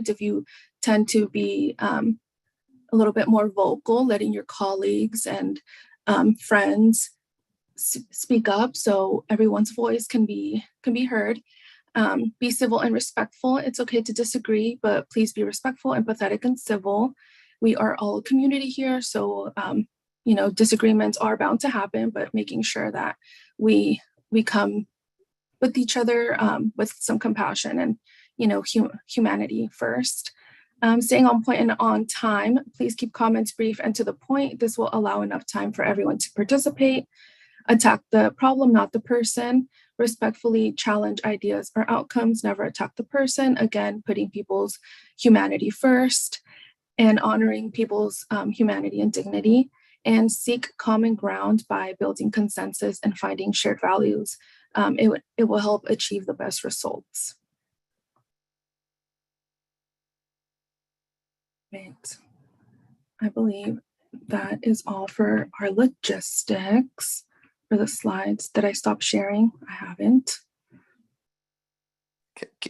if you tend to be a little bit more vocal, letting your colleagues and friends speak up so everyone's voice can be heard. Be civil and respectful. It's okay to disagree, but please be respectful, empathetic, and civil. We are all a community here, so disagreements are bound to happen, but making sure that we come with each other with some compassion and humanity first. Staying on point and on time. Please keep comments brief and to the point. This will allow enough time for everyone to participate. Attack the problem, not the person. Respectfully challenge ideas or outcomes, never attack the person. Again, putting people's humanity first and honoring people's humanity and dignity, and seek common ground by building consensus and finding shared values. It will help achieve the best results. Right. I believe that is all for our logistics for the slides. Did I stop sharing? I haven't.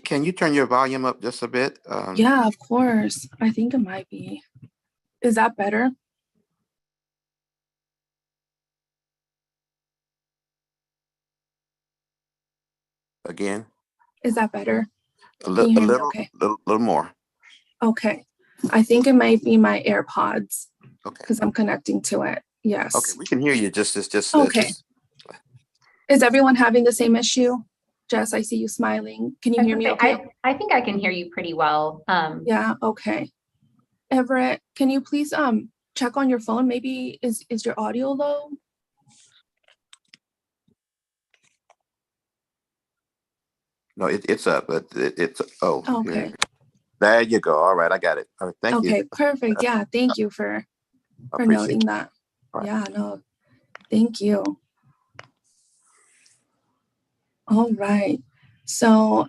Can you turn your volume up just a bit? Yeah, of course. I think it might be. Is that better? Again? Is that better? A little, okay? little more. Okay. I think it might be my AirPods. Okay. Because I'm connecting to it. Yes. Okay, we can hear you. Just okay. Is everyone having the same issue? Jess, I see you smiling. Can you hear me okay? I think I can hear you pretty well. Yeah, okay. Everett, can you please check on your phone? Maybe is your audio low? No, it's up, but it's okay. Here. There you go. All right, I got it. All right, thank you. Okay, perfect. Yeah, thank you for noting that. Right. Yeah, no, thank you. All right. So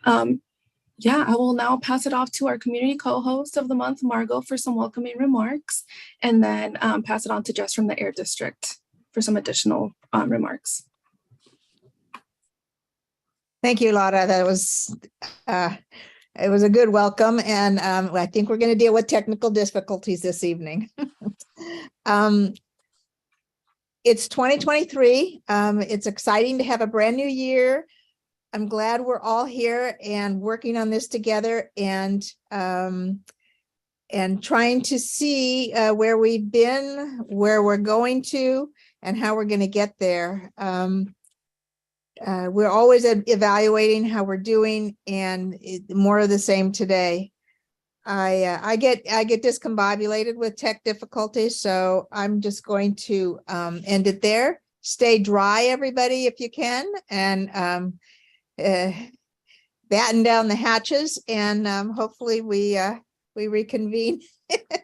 yeah, I will now pass it off to our community co-host of the month, Margot, for some welcoming remarks, and then pass it on to Jess from the Air District for some additional remarks. Thank you, Laura. That was it was a good welcome, and I think we're going to deal with technical difficulties this evening. It's 2023. It's exciting to have a brand new year. I'm glad we're all here and working on this together and trying to see where we've been, where we're going to, and how we're going to get there. We're always evaluating how we're doing, and more of the same today. I get discombobulated with tech difficulties, so I'm just going to end it there. Stay dry, everybody, if you can, and batten down the hatches, and hopefully we reconvene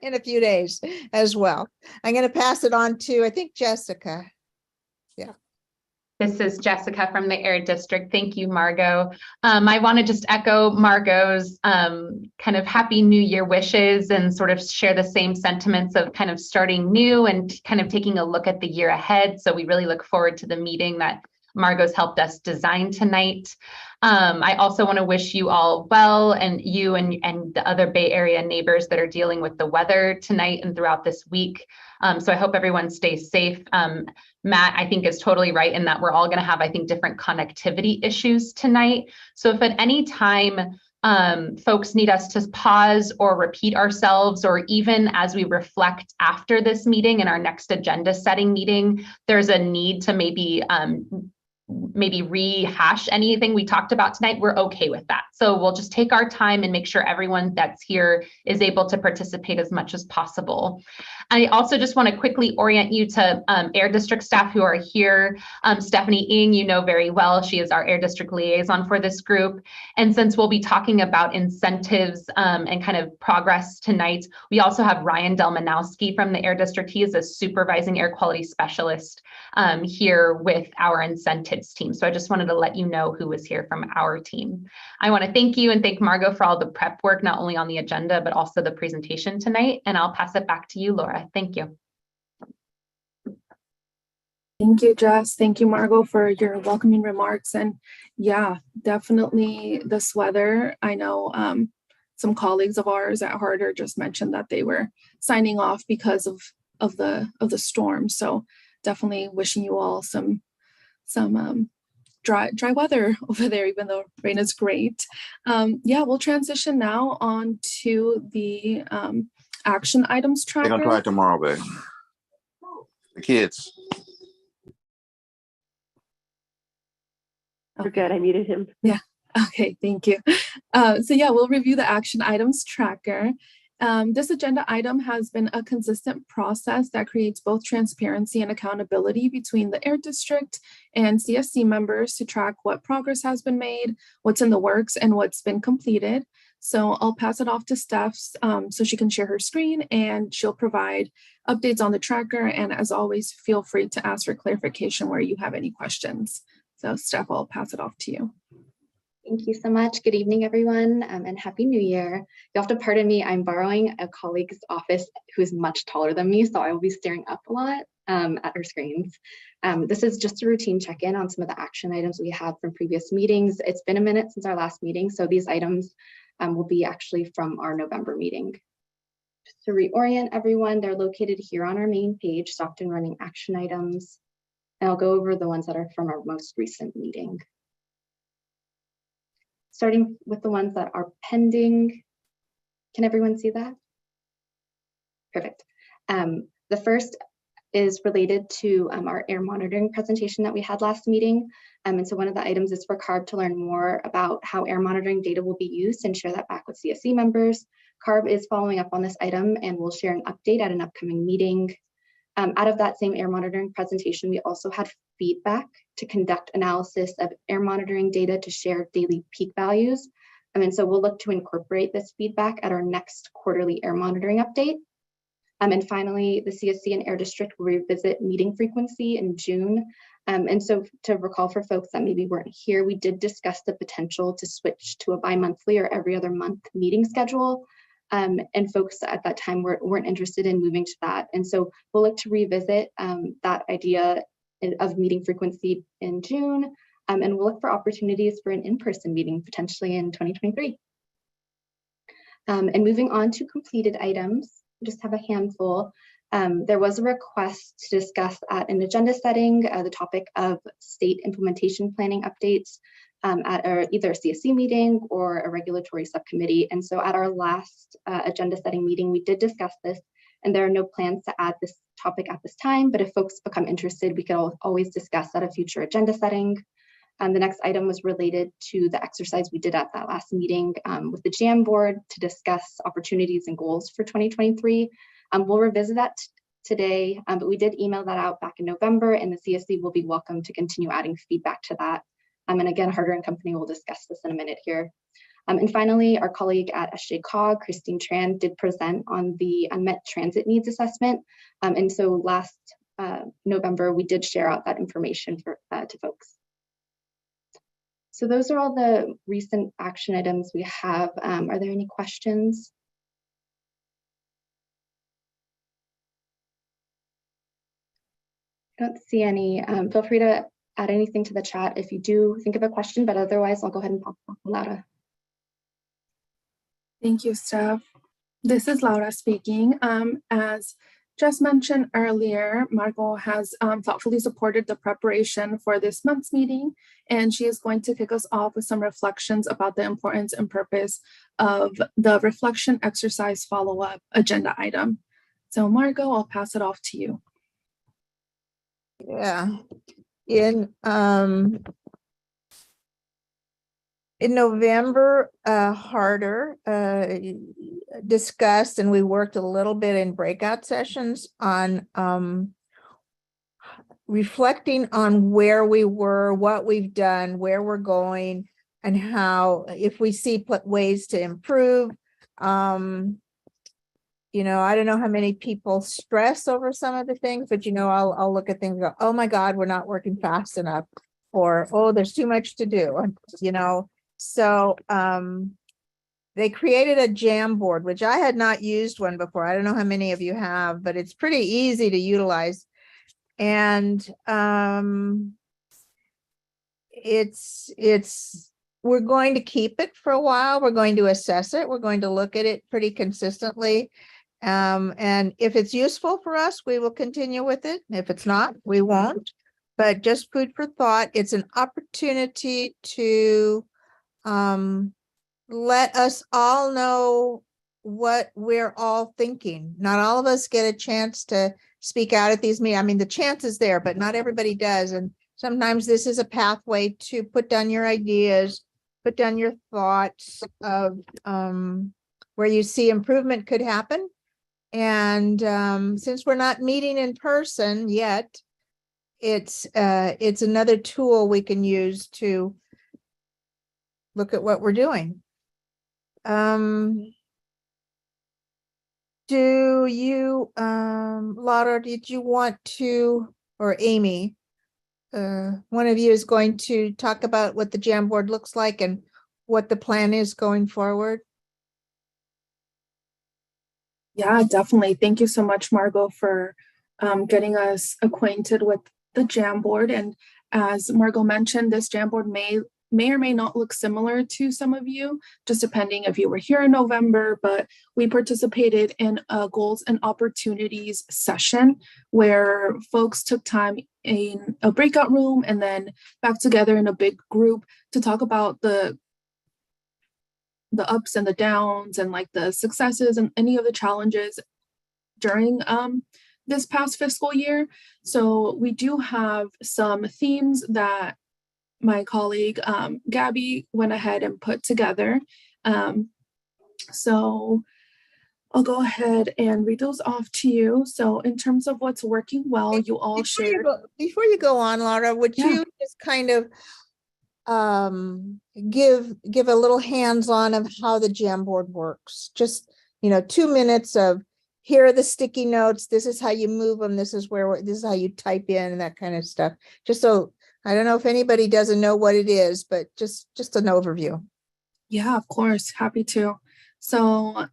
in a few days as well. I'm going to pass it on to, I think, Jessica. Yeah. This is Jessica from the Air District. Thank you, Margot. I want to just echo Margot's kind of Happy New Year wishes and sort of share the same sentiments of kind of starting new and kind of taking a look at the year ahead. So we really look forward to the meeting that Margot's helped us design tonight. I also want to wish you all well, and you and the other Bay Area neighbors that are dealing with the weather tonight and throughout this week. So I hope everyone stays safe. Matt, I think, is totally right in that we're all going to have, I think, different connectivity issues tonight. So if at any time folks need us to pause or repeat ourselves, or even as we reflect after this meeting and our next agenda setting meeting, there's a need to maybe rehash anything we talked about tonight, we're okay with that. So we'll just take our time and make sure everyone that's here is able to participate as much as possible. I also just want to quickly orient you to Air District staff who are here. Stephanie Ng, you know very well, she is our Air District liaison for this group. And since we'll be talking about incentives and kind of progress tonight, we also have Ryan Delmanowski from the Air District. He is a supervising air quality specialist here with our incentives team. So I just wanted to let you know who was here from our team. I want to thank you and thank Margot for all the prep work, not only on the agenda, but also the presentation tonight. And I'll pass it back to you, Laura. Thank you. Thank you, Jess. Thank you, Margot, for your welcoming remarks. And yeah, definitely this weather. I know some colleagues of ours at Harder just mentioned that they were signing off because of the storm. So definitely wishing you all some dry weather over there, even though rain is great. Yeah, we'll transition now on to the action items They're gonna try tracker. it tomorrow, babe. The kids. We're good. I muted him. Okay, thank you. So yeah, we'll review the action items tracker. This agenda item has been a consistent process that creates both transparency and accountability between the Air District and CSC members to track what progress has been made, what's in the works, and what's been completed. So I'll pass it off to Steph so she can share her screen and she'll provide updates on the tracker. And as always, feel free to ask for clarification where you have any questions. So Steph, I'll pass it off to you. Thank you so much. Good evening, everyone, and Happy New Year. You'll have to pardon me. I'm borrowing a colleague's office who's much taller than me, so I will be staring up a lot at our screens. This is just a routine check-in on some of the action items we have from previous meetings. It's been a minute since our last meeting, so these items will be actually from our November meeting. Just to reorient everyone, they're located here on our main page, Stockton Running Action Items. And I'll go over the ones that are from our most recent meeting. Starting with the ones that are pending. Can everyone see that? Perfect. The first is related to our air monitoring presentation that we had last meeting. And so one of the items is for CARB to learn more about how air monitoring data will be used and share that back with CSC members. CARB is following up on this item and will share an update at an upcoming meeting. Out of that same air monitoring presentation, we also had feedback to conduct analysis of air monitoring data to share daily peak values. And so we'll look to incorporate this feedback at our next quarterly air monitoring update. And finally, the CSC and Air District will revisit meeting frequency in June. And so to recall for folks that maybe weren't here, we did discuss the potential to switch to a bi-monthly or every other month meeting schedule. And folks at that time weren't interested in moving to that. And so we'll look to revisit that idea of meeting frequency in June. And we'll look for opportunities for an in-person meeting potentially in 2023. And moving on to completed items, we just have a handful. There was a request to discuss at an agenda setting the topic of state implementation planning updates at either a CSC meeting or a regulatory subcommittee. And so at our last agenda setting meeting, we did discuss this, and there are no plans to add this topic at this time, but if folks become interested, we could always discuss at a future agenda setting. The next item was related to the exercise we did at that last meeting with the JAM board to discuss opportunities and goals for 2023. We'll revisit that today, but we did email that out back in November, and the CSC will be welcome to continue adding feedback to that. And again, Harder and Company will discuss this in a minute here. And finally, our colleague at SJCOG, Christine Tran, did present on the unmet transit needs assessment. And so last November, we did share out that information to folks. So those are all the recent action items we have. Are there any questions? I don't see any. Feel free to add anything to the chat if you do think of a question, but otherwise I'll go ahead and pop off Laura. Thank you, Steph. This is Laura speaking. As just mentioned earlier, Margot has thoughtfully supported the preparation for this month's meeting, and she is going to kick us off with some reflections about the importance and purpose of the reflection exercise follow-up agenda item. So Margot, I'll pass it off to you. Yeah. In November, Harder discussed, and we worked a little bit in breakout sessions on reflecting on where we were, what we've done, where we're going, and how, if we see ways to improve. You know, I don't know how many people stress over some of the things, but, you know, I'll look at things and go, oh my God, we're not working fast enough, or, oh, there's too much to do, you know. So they created a jam board, which I had not used one before. I don't know how many of you have, but it's pretty easy to utilize. And it's we're going to keep it for a while. We're going to assess it. We're going to look at it pretty consistently. And if it's useful for us, we will continue with it. If it's not, we won't. But just food for thought. It's an opportunity to let us all know what we're all thinking. Not all of us get a chance to speak out at these meetings. I mean, the chance is there, but not everybody does. And sometimes this is a pathway to put down your ideas, put down your thoughts of where you see improvement could happen. And since we're not meeting in person yet, it's another tool we can use to look at what we're doing. Do you, Laura, did you want to, or Amy, one of you is going to talk about what the Jamboard looks like and what the plan is going forward? Yeah, definitely. Thank you so much, Margot, for getting us acquainted with the Jamboard. And as Margot mentioned, this Jamboard may or may not look similar to some of you, just depending if you were here in November, but we participated in a goals and opportunities session where folks took time in a breakout room and then back together in a big group to talk about the ups and the downs and like the successes and any of the challenges during this past fiscal year. So we do have some themes that my colleague Gabby went ahead and put together. So I'll go ahead and read those off to you. So in terms of what's working well, you all shared. Before you go on, Laura, would you just kind of give a little hands-on of how the Jamboard works? Just, 2 minutes of, here are the sticky notes. This is how you move them. This is how you type in and that kind of stuff. Just so, I don't know if anybody doesn't know what it is, but just an overview. Yeah, of course. Happy to. So,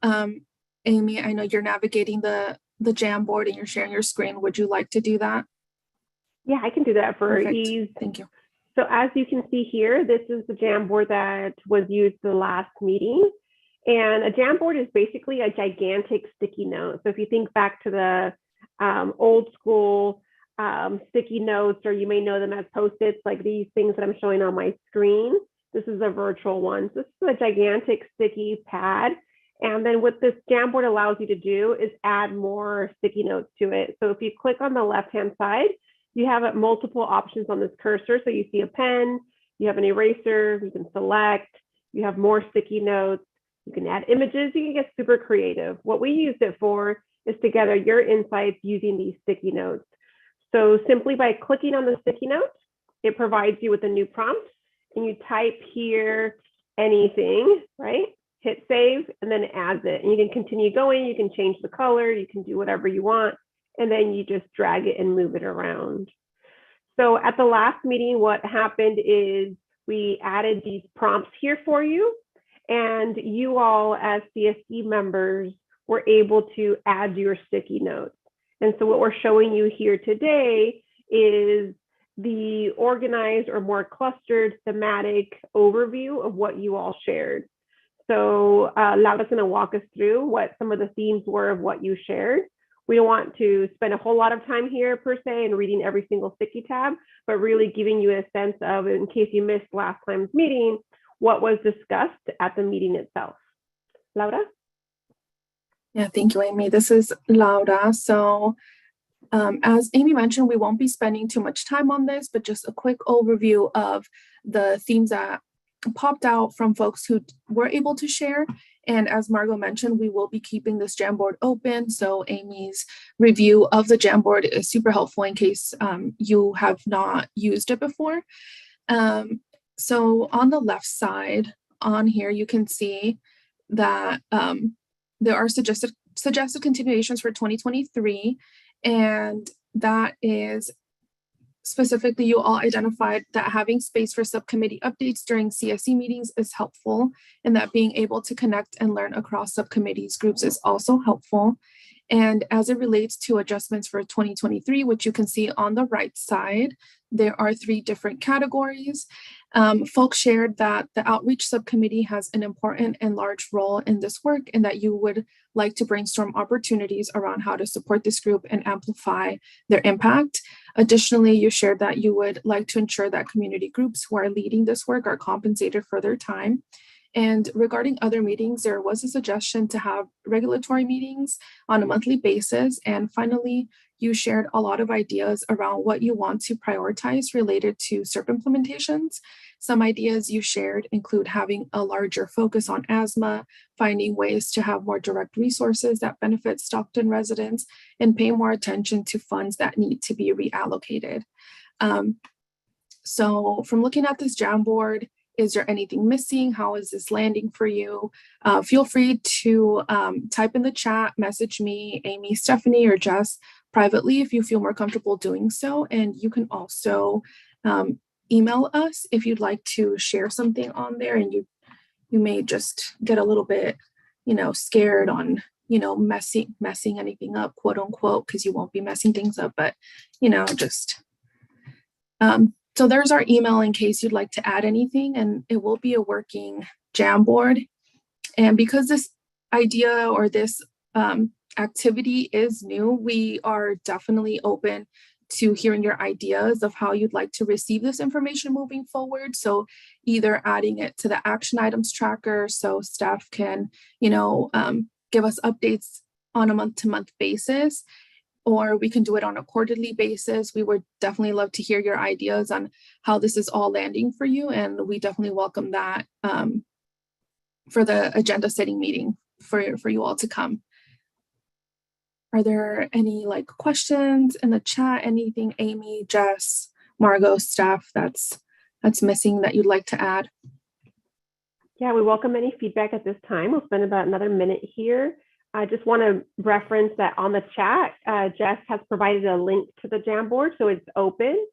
Amy, I know you're navigating the Jamboard and you're sharing your screen. Would you like to do that? Yeah, I can do that for Perfect. ease. Thank you. So as you can see here, this is the Jamboard that was used the last meeting. And a Jamboard is basically a gigantic sticky note. So if you think back to the old school sticky notes, or you may know them as Post-its, like these things that I'm showing on my screen, this is a virtual one. So this is a gigantic sticky pad. And then what this Jamboard allows you to do is add more sticky notes to it. So if you click on the left-hand side, you have multiple options on this cursor. So you see a pen, you have an eraser, you can select, you have more sticky notes, you can add images, you can get super creative. What we used it for is to gather your insights using these sticky notes. So simply by clicking on the sticky note, it provides you with a new prompt, and you type here anything, right? Hit save, and then it adds it. And you can continue going, you can change the color, you can do whatever you want, and then you just drag it and move it around. So at the last meeting, what happened is we added these prompts here for you, and you all as CSC members were able to add your sticky notes. And so what we're showing you here today is the organized or more clustered thematic overview of what you all shared. So Laura's going to walk us through what some of the themes were of what you shared. We don't want to spend a whole lot of time here per se and reading every single sticky tab, but really giving you a sense of, in case you missed last time's meeting, what was discussed at the meeting itself. Laura? Yeah, thank you, Amy. This is Laura. So as Amy mentioned, we won't be spending too much time on this, but just a quick overview of the themes that popped out from folks who were able to share. And as Margot mentioned, we will be keeping this Jamboard open. So Amy's review of the Jamboard is super helpful in case you have not used it before. So on the left side on here, you can see that there are suggested continuations for 2023. And that is specifically, you all identified that having space for subcommittee updates during CSC meetings is helpful, and that being able to connect and learn across subcommittees groups is also helpful. And as it relates to adjustments for 2023, which you can see on the right side, there are 3 different categories. Folks shared that the outreach subcommittee has an important and large role in this work, and that you would like to brainstorm opportunities around how to support this group and amplify their impact. Additionally, you shared that you would like to ensure that community groups who are leading this work are compensated for their time. And regarding other meetings, there was a suggestion to have regulatory meetings on a monthly basis. And finally, you shared a lot of ideas around what you want to prioritize related to SERP implementations. Some ideas you shared include having a larger focus on asthma, finding ways to have more direct resources that benefit Stockton residents, and pay more attention to funds that need to be reallocated. So from looking at this Jamboard, is there anything missing? How is this landing for you? Feel free to type in the chat, message me, Amy, Stephanie, or Jess privately if you feel more comfortable doing so. And you can also email us if you'd like to share something on there, and you may just get a little bit, scared on, messing anything up, quote unquote, because you won't be messing things up, but, just so there's our email in case you'd like to add anything, and it will be a working Jamboard. And because this idea or this activity is new, we are definitely open to hearing your ideas of how you'd like to receive this information moving forward. So either adding it to the action items tracker so staff can, give us updates on a month-to-month basis, or we can do it on a quarterly basis. We would definitely love to hear your ideas on how this is all landing for you. And we definitely welcome that for the agenda setting meeting for you all to come. Are there any questions in the chat? Anything, Amy, Jess, Margot, staff that's missing that you'd like to add? Yeah, we welcome any feedback at this time. We'll spend about another minute here. I just want to reference that on the chat, Jess has provided a link to the Jamboard, so it's open.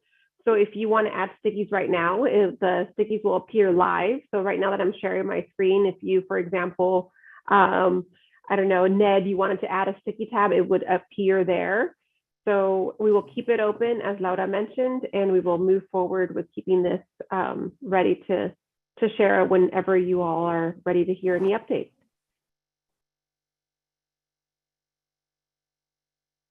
So if you want to add stickies right now, the stickies will appear live. So right now that I'm sharing my screen, if you, for example, I don't know, Ned, you wanted to add a sticky tab, it would appear there. So we will keep it open, as Laura mentioned, and we will move forward with keeping this ready to share whenever you all are ready to hear any updates.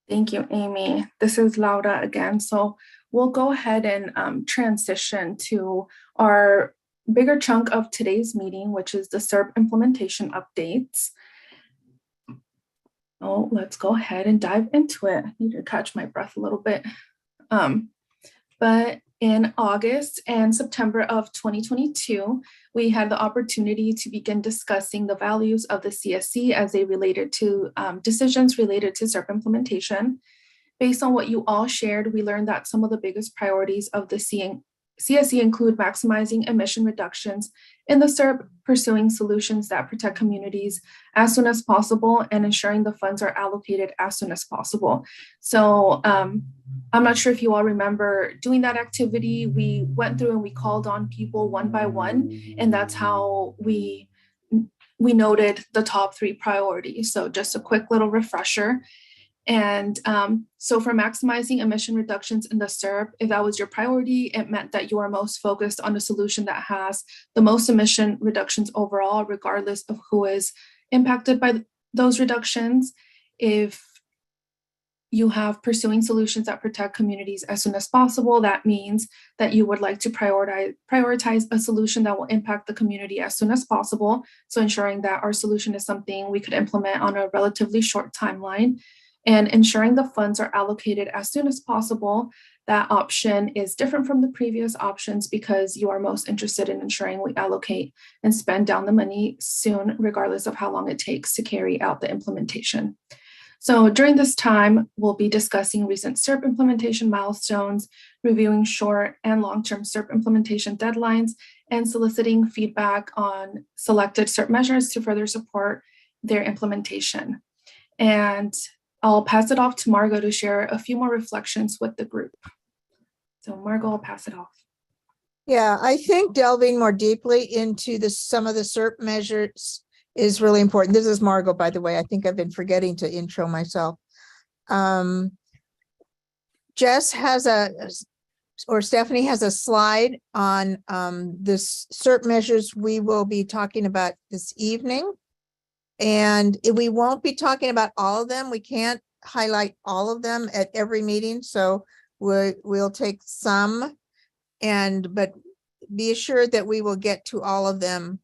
Thank you, Amy. This is Laura again. So we'll go ahead and transition to our bigger chunk of today's meeting, which is the SERP implementation updates. Oh, let's go ahead and dive into it. I need to catch my breath a little bit. But in August and September of 2022, we had the opportunity to begin discussing the values of the CSC as they related to decisions related to SERP implementation. Based on what you all shared, we learned that some of the biggest priorities of the CSC include maximizing emission reductions in the SERP, pursuing solutions that protect communities as soon as possible, and ensuring the funds are allocated as soon as possible. So I'm not sure if you all remember doing that activity. We went through and we called on people one by one, and that's how we noted the top 3 priorities. So just a quick little refresher. And so for maximizing emission reductions in the SERP, if that was your priority, it meant that you are most focused on a solution that has the most emission reductions overall, regardless of who is impacted by those reductions. If you have pursuing solutions that protect communities as soon as possible, that means that you would like to prioritize a solution that will impact the community as soon as possible. So ensuring that our solution is something we could implement on a relatively short timeline. And ensuring the funds are allocated as soon as possible. That option is different from the previous options because you are most interested in ensuring we allocate and spend down the money soon, regardless of how long it takes to carry out the implementation. So during this time, we'll be discussing recent SERP implementation milestones, reviewing short and long-term SERP implementation deadlines, and soliciting feedback on selected SERP measures to further support their implementation. And I'll pass it off to Margot to share a few more reflections with the group. So Margot, I'll pass it off. Yeah, I think delving more deeply into some of the SERP measures is really important. This is Margot, by the way. I think I've been forgetting to intro myself. Jess has or Stephanie has a slide on this CERT measures we will be talking about this evening. And we won't be talking about all of them. We can't highlight all of them at every meeting. So we'll take some, but be assured that we will get to all of them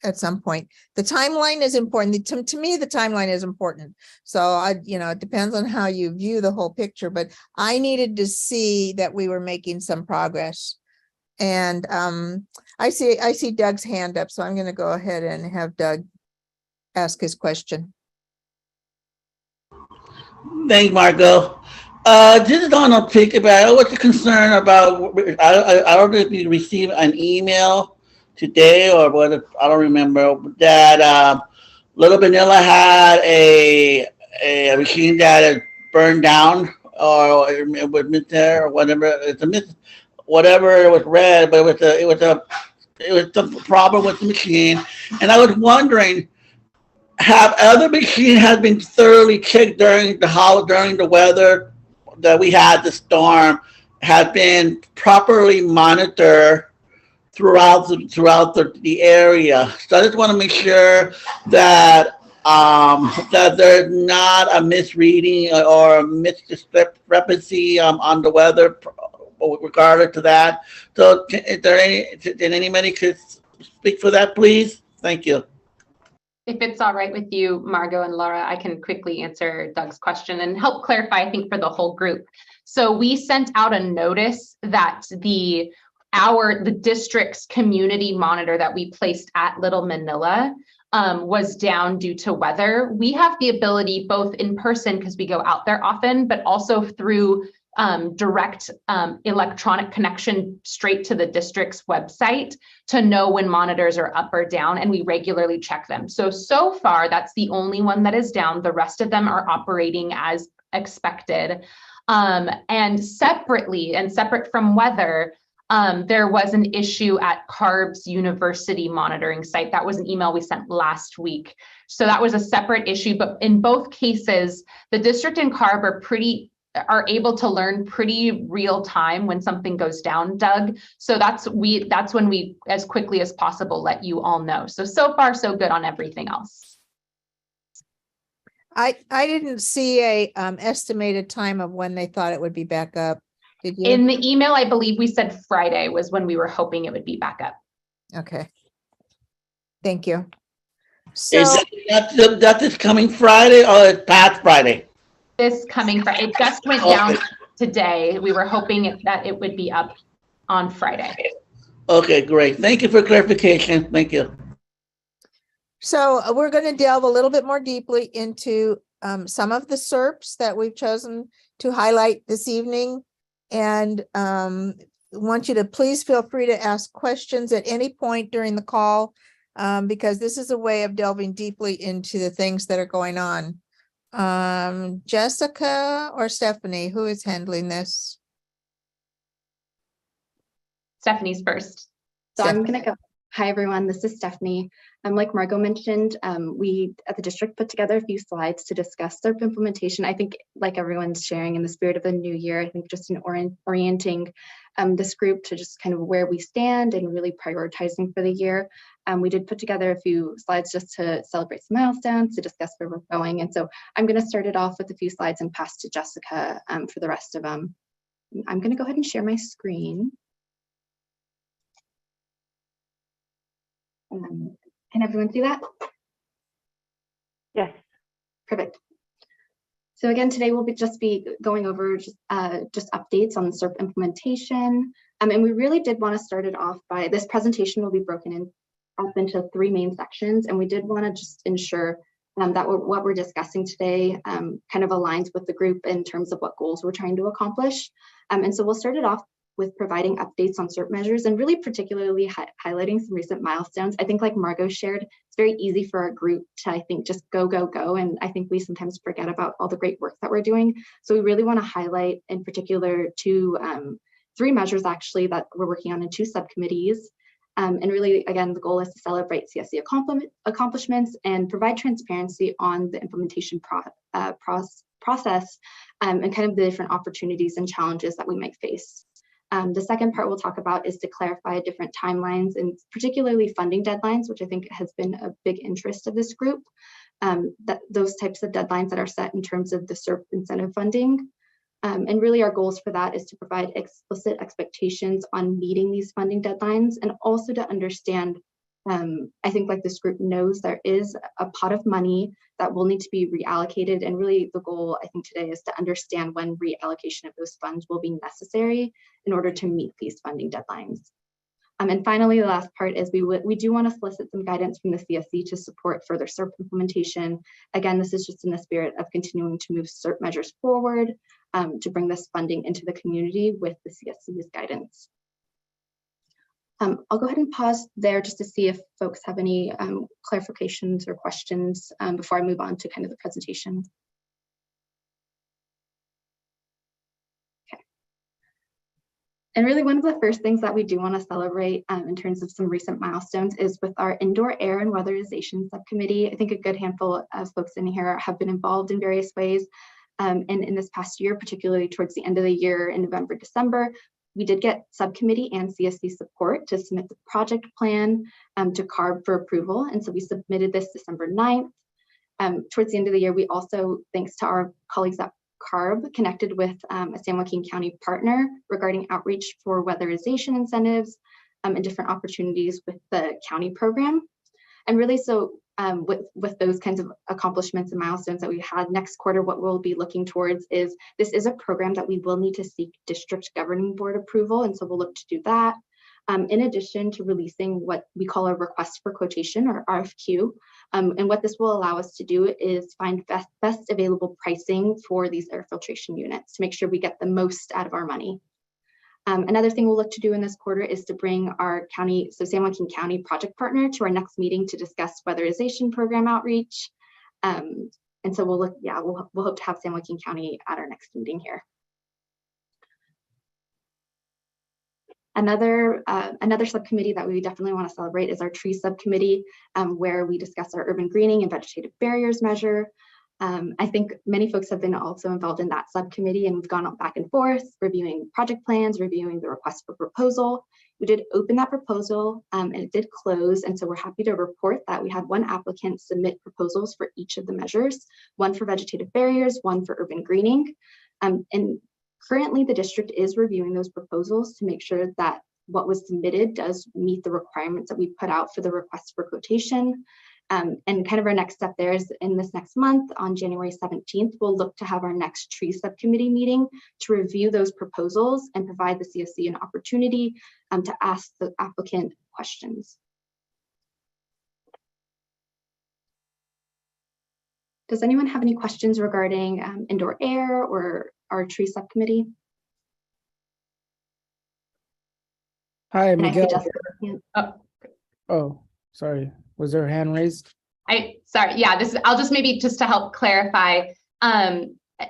at some point. The timeline is important. To me, the timeline is important. So it depends on how you view the whole picture, but I needed to see that we were making some progress. And I see Doug's hand up, so I'm going to go ahead and have Doug ask his question. Thanks, Margot. Just on a pick about, I was concerned about, I don't know if you received an email today or what, I don't remember, that Little Vanilla had a machine that burned down or it was missed there or whatever. It's a miss, whatever it was red, but it was some problem with the machine. And I was wondering, have other machines have been thoroughly checked during the weather that we had, the storm, have been properly monitored throughout the area? So I just want to make sure that that there's not a misreading or a misdiscrepancy on the weather regarding to that. So did anybody could speak for that, please? Thank you. If it's all right with you, Margot and Laura, I can quickly answer Doug's question and help clarify, I think, for the whole group. So we sent out a notice that the district's community monitor that we placed at Little Manila was down due to weather. We have the ability both in person, because we go out there often, but also through direct electronic connection straight to the district's website to know when monitors are up or down, and we regularly check them. So far, that's the only one that is down. The rest of them are operating as expected. And separate from weather, there was an issue at CARB's university monitoring site. That was an email we sent last week. So that was a separate issue, but in both cases, the district and CARB are able to learn pretty real time when something goes down, Doug. So that's when we, as quickly as possible, let you all know. So far, so good on everything else. I didn't see a estimated time of when they thought it would be back up. Did you? In the email, I believe we said Friday was when we were hoping it would be back up. Okay. Thank you. So Is that this coming Friday or past Friday? This coming Friday. It just went down today. We were hoping that it would be up on Friday. Okay, great. Thank you for clarification. Thank you. So we're going to delve a little bit more deeply into some of the SERPs that we've chosen to highlight this evening. And want you to please feel free to ask questions at any point during the call, because this is a way of delving deeply into the things that are going on. Jessica or Stephanie, who is handling this? Stephanie's first. So I'm going to go. Hi, everyone. This is Stephanie. Like Margot mentioned, we at the district put together a few slides to discuss SERP implementation. I think, like everyone's sharing in the spirit of the new year, I think just in orienting this group to just kind of where we stand and really prioritizing for the year. We did put together a few slides just to celebrate some milestones, to discuss where we're going. And so I'm going to start it off with a few slides and pass to Jessica for the rest of them. I'm going to go ahead and share my screen. Can everyone see that? Yes. Perfect. So again, today we'll just be going over just updates on the SERP implementation. And we really did want to start it off by, this presentation will be broken up into 3 main sections. And we did want to just ensure that what we're discussing today kind of aligns with the group in terms of what goals we're trying to accomplish. And so we'll start it off with providing updates on SERP measures and really particularly highlighting some recent milestones. I think, like Margot shared, it's very easy for our group to, I think, just go. And I think we sometimes forget about all the great work that we're doing. So we really want to highlight in particular 3 measures actually that we're working on in 2 subcommittees. And really, again, the goal is to celebrate CSC accomplishments and provide transparency on the implementation process and kind of the different opportunities and challenges that we might face. The second part we'll talk about is to clarify different timelines and particularly funding deadlines, which I think has been a big interest of this group. That those types of deadlines that are set in terms of the SERP incentive funding. And really our goals for that is to provide explicit expectations on meeting these funding deadlines and also to understand, I think like this group knows there is a pot of money that will need to be reallocated. And really the goal I think today is to understand when reallocation of those funds will be necessary in order to meet these funding deadlines. And finally, the last part is we do want to solicit some guidance from the CSC to support further SERP implementation. Again, this is just in the spirit of continuing to move SERP measures forward to bring this funding into the community with the CSC's guidance. I'll go ahead and pause there just to see if folks have any clarifications or questions before I move on to kind of the presentation. And really one of the first things that we do want to celebrate in terms of some recent milestones is with our indoor air and weatherization subcommittee. I think a good handful of folks in here have been involved in various ways. And in this past year, particularly towards the end of the year in November, December, we did get subcommittee and CSC support to submit the project plan to CARB for approval. And so we submitted this December 9th. Towards the end of the year, we also, thanks to our colleagues at CARB, connected with a San Joaquin County partner regarding outreach for weatherization incentives and different opportunities with the county program. And really, so with those kinds of accomplishments and milestones that we had next quarter, what we'll be looking towards is this is a program that we will need to seek district governing board approval. And so we'll look to do that. In addition to releasing what we call a request for quotation or RFQ. And what this will allow us to do is find best available pricing for these air filtration units to make sure we get the most out of our money. Another thing we'll look to do in this quarter is to bring our county, so San Joaquin County project partner to our next meeting to discuss weatherization program outreach. And so we'll look, yeah, we'll hope to have San Joaquin County at our next meeting here. Another subcommittee that we definitely want to celebrate is our tree subcommittee, where we discuss our urban greening and vegetative barriers measure. I think many folks have been also involved in that subcommittee, and we've gone back and forth, reviewing project plans, reviewing the request for proposal. We did open that proposal and it did close. And so we're happy to report that we had one applicant submit proposals for each of the measures, one for vegetative barriers, one for urban greening. And currently the district is reviewing those proposals to make sure that what was submitted does meet the requirements that we put out for the request for quotation. And kind of our next step there is in this next month on January 17th, we'll look to have our next tree subcommittee meeting to review those proposals and provide the CSC an opportunity to ask the applicant questions. Does anyone have any questions regarding indoor air or our tree subcommittee? Hi, And Miguel. Oh, Sorry. Was there a hand raised? Sorry. Yeah, I'll just maybe just to help clarify.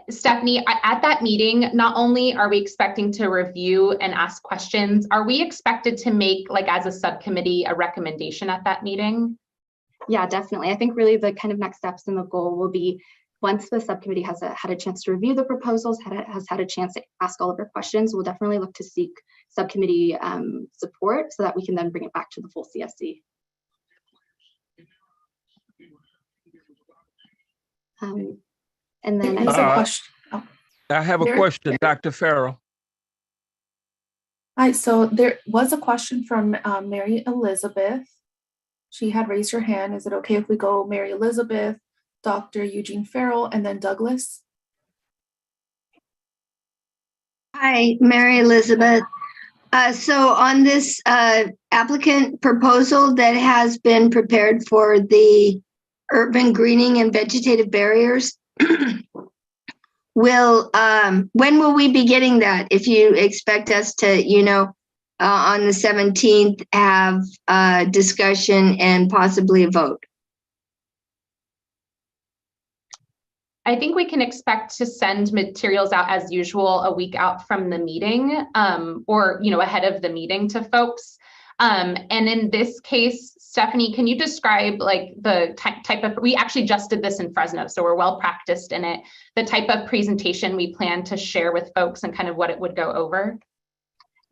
Stephanie, at that meeting, not only are we expecting to review and ask questions, are we expected to make, like as a subcommittee, a recommendation at that meeting? Yeah, definitely. I think really the kind of next steps and the goal will be once the subcommittee has had a chance to review the proposals, has had a chance to ask all of their questions, we'll definitely look to seek subcommittee support so that we can then bring it back to the full CSC. And then There's a question. Oh. I have a question, Dr. Farrell. Hi, so there was a question from Mary Elizabeth. She had raised her hand. Is it okay if we go Mary Elizabeth, Dr. Eugene Farrell, and then Douglas? Hi, Mary Elizabeth. So on this applicant proposal that has been prepared for the urban greening and vegetative barriers, when will we be getting that? If you expect us to, on the 17th, have a discussion and possibly a vote? I think we can expect to send materials out as usual a week out from the meeting, or ahead of the meeting to folks. And in this case, Stephanie, can you describe like the type of, we actually just did this in Fresno, so we're well practiced in it, the type of presentation we plan to share with folks and kind of what it would go over?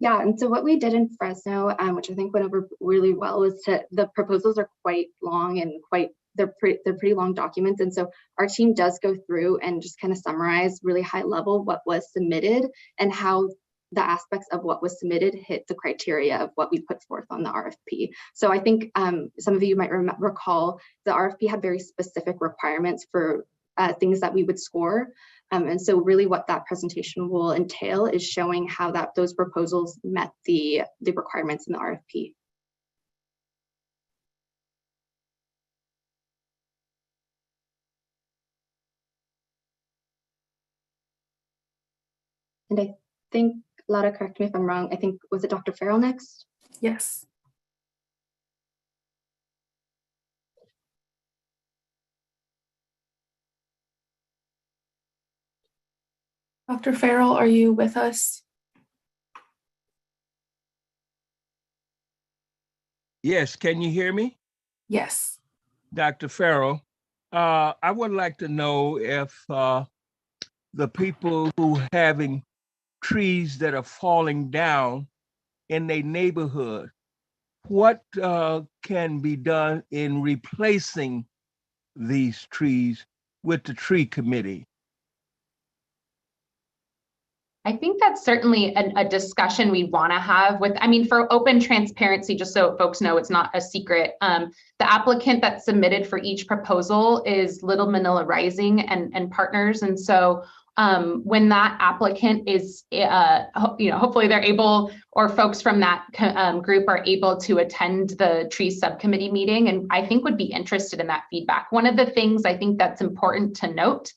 Yeah, and so what we did in Fresno, which I think went over really well, was the proposals are quite long and they're pretty long documents. And so our team does go through and just kind of summarize really high level what was submitted and how the aspects of what was submitted hit the criteria of what we put forth on the RFP. So I think some of you might recall the RFP had very specific requirements for things that we would score. And so really what that presentation will entail is showing how those proposals met the requirements in the RFP. And I think, Laura, correct me if I'm wrong, I think, was it Dr. Farrell next? Yes. Dr. Farrell, are you with us? Yes, can you hear me? Yes. Dr. Farrell, I would like to know if the people who having trees that are falling down in their neighborhood, what can be done in replacing these trees with the tree committee? I think that's certainly a discussion we want to have with, I mean, for open transparency, just so folks know it's not a secret. The applicant that submitted for each proposal is Little Manila Rising and Partners. And so when that applicant is, hopefully they're able, or folks from that group are able to attend the tree subcommittee meeting, and I think would be interested in that feedback. One of the things I think that's important to note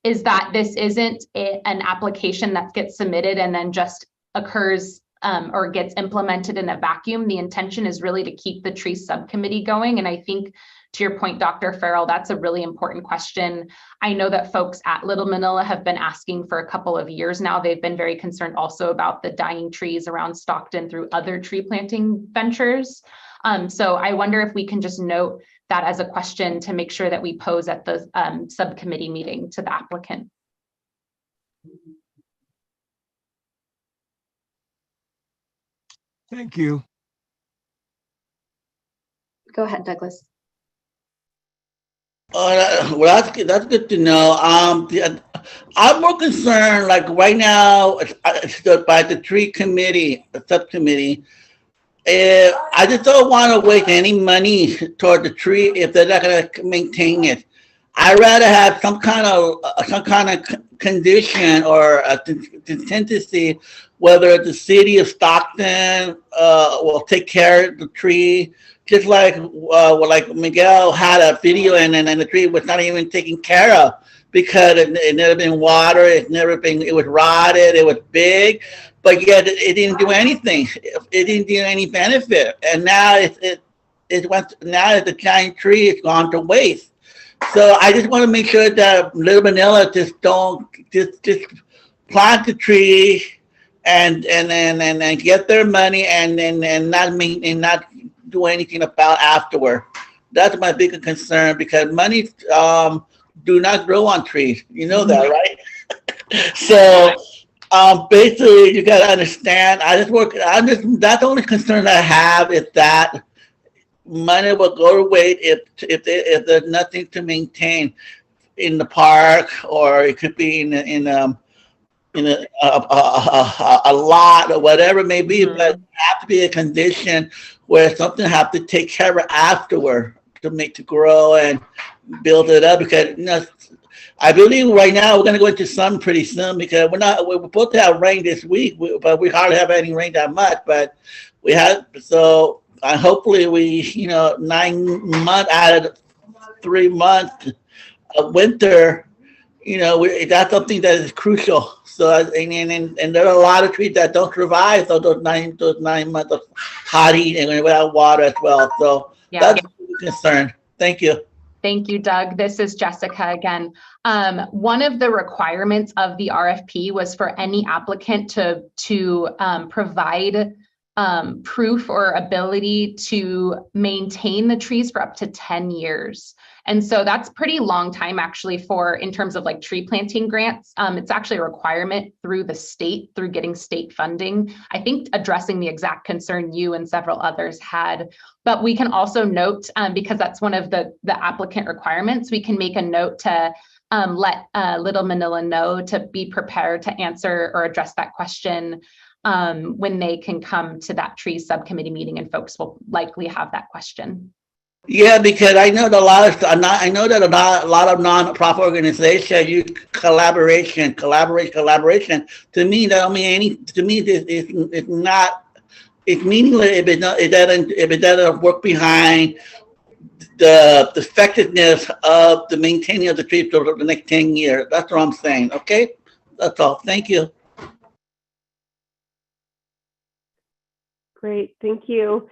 is that this isn't an application that gets submitted and then just occurs or gets implemented in a vacuum. The intention is really to keep the tree subcommittee going. And I think to your point, Dr. Farrell, that's a really important question. I know that folks at Little Manila have been asking for a couple of years now. They've been very concerned also about the dying trees around Stockton through other tree planting ventures. So I wonder if we can just note that as a question to make sure that we pose at the subcommittee meeting to the applicant. Thank you. Go ahead, Douglas. Well, that's good to know. I'm more concerned, like right now, by the tree committee, the subcommittee. I just don't want to waste any money toward the tree if they're not going to maintain it. I'd rather have some kind of condition or a contingency, whether the city of Stockton will take care of the tree, just like Miguel had a video and the tree was not even taken care of because it never been watered, it was rotted, it was big. But yet it didn't do anything. It didn't do any benefit, and now now the giant tree is gone to waste. So I just want to make sure that Little Manila just don't just plant the tree and get their money and not do anything about afterward. That's my biggest concern because money do not grow on trees. You know that, right? So. Basically, you gotta understand. That's the only concern I have is that money will go to waste if there's nothing to maintain in the park, or it could be in a lot or whatever it may be. But it have to be a condition where something have to take care of afterward to grow and build it up because I believe right now we're going to go into sun pretty soon because we're supposed to have rain this week, but we hardly have any rain that much. But we have, so hopefully 9 months out of 3 months of winter, that's something that is crucial. So and there are a lot of trees that don't survive those 9 months of hot heat and without water as well. So that's a concern. Thank you. Thank you, Doug. This is Jessica again. One of the requirements of the RFP was for any applicant to provide proof or ability to maintain the trees for up to 10 years. And so that's pretty long time actually for, in terms of like tree planting grants. It's actually a requirement through the state, through getting state funding, I think addressing the exact concern you and several others had. But we can also note, because that's one of the applicant requirements, we can make a note to let Little Manila know to be prepared to answer or address that question when they can come to that tree subcommittee meeting, and folks will likely have that question. Yeah, because I know that I know that a lot of non-profit organizations use collaboration. To me, that don't mean any. To me, it's not. It's meaningless if it doesn't work behind the effectiveness of the maintaining of the trees for the next 10 years. That's what I'm saying. Okay, that's all. Thank you. Great, thank you.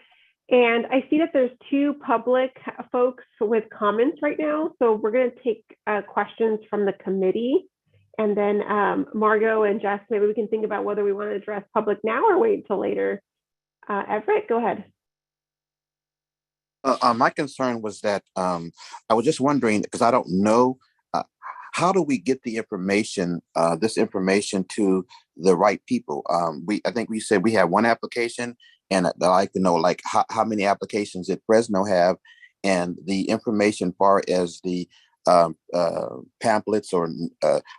And I see that there's two public folks with comments right now. So we're going to take questions from the committee. And then Margot and Jess, maybe we can think about whether we want to address public now or wait until later. Everett, go ahead. My concern was that I was just wondering, because I don't know, how do we get the information, this information to the right people? I think we said we have one application, and I'd like to know like how many applications did Fresno have, and the information far as the pamphlets, or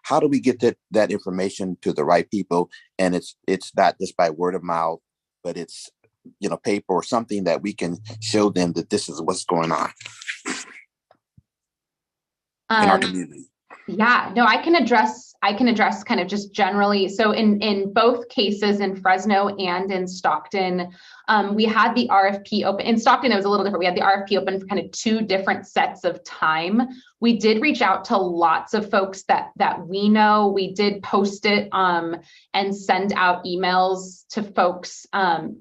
how do we get that information to the right people? And it's not just by word of mouth, but it's paper or something that we can show them that this is what's going on in our community. Yeah, no, I can address kind of just generally. So in both cases, in Fresno and in Stockton, we had the RFP open. In Stockton, it was a little different. We had the RFP open for kind of 2 different sets of time. We did reach out to lots of folks that we know. We did post it and send out emails to folks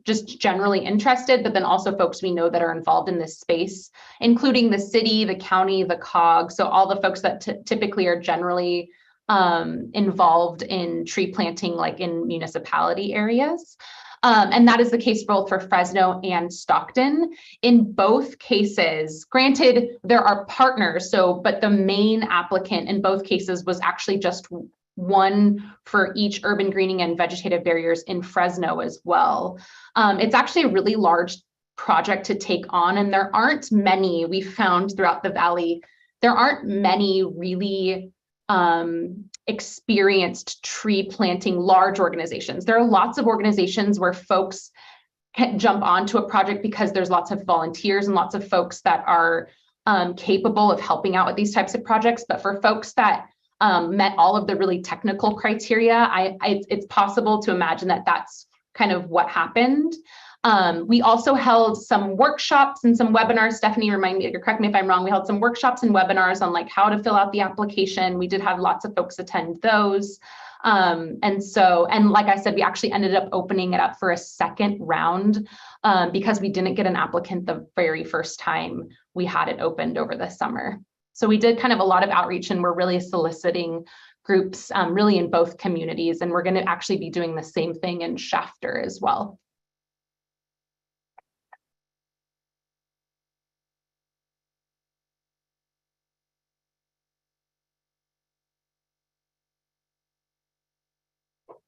just generally interested, but then also folks we know that are involved in this space, including the city, the county, the COG. So all the folks that typically are generally involved in tree planting, like in municipality areas. And that is the case both for Fresno and Stockton. In both cases, granted, there are partners, but the main applicant in both cases was actually just one for each urban greening and vegetative barriers in Fresno as well. It's actually a really large project to take on, and there aren't many, we found throughout the Valley, there aren't many really experienced tree planting large organizations. There are lots of organizations where folks can jump onto a project because there's lots of volunteers and lots of folks that are capable of helping out with these types of projects. But for folks that met all of the really technical criteria, it's possible to imagine that that's kind of what happened. We also held some workshops and some webinars. Stephanie, correct me if I'm wrong. We held some workshops and webinars on like how to fill out the application. We did have lots of folks attend those. And like I said, we actually ended up opening it up for a second round because we didn't get an applicant the very first time we had it opened over the summer. So we did kind of a lot of outreach, and we're really soliciting groups really in both communities. And we're going to actually be doing the same thing in Shafter as well.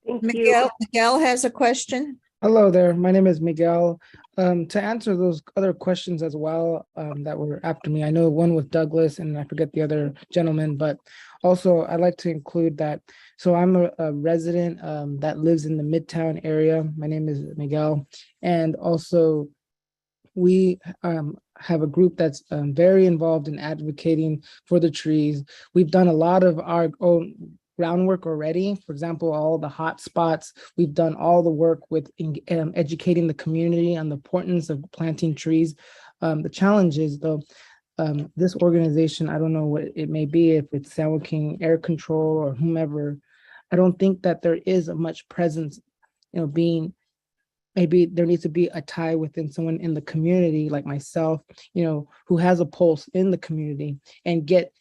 Thank you. Miguel has a question. Hello there. My name is Miguel. To answer those other questions as well that were after me, I know one with Douglas and I forget the other gentleman, but also I'd like to include that. So I'm a resident that lives in the Midtown area. My name is Miguel. And also we have a group that's very involved in advocating for the trees. We've done a lot of our own groundwork already. For example, all the hot spots. We've done all the work with educating the community on the importance of planting trees. The challenge is though, this organization, I don't know what it may be, if it's San Joaquin Air Control or whomever, I don't think that there is a much presence, maybe there needs to be a tie within someone in the community like myself, who has a pulse in the community and get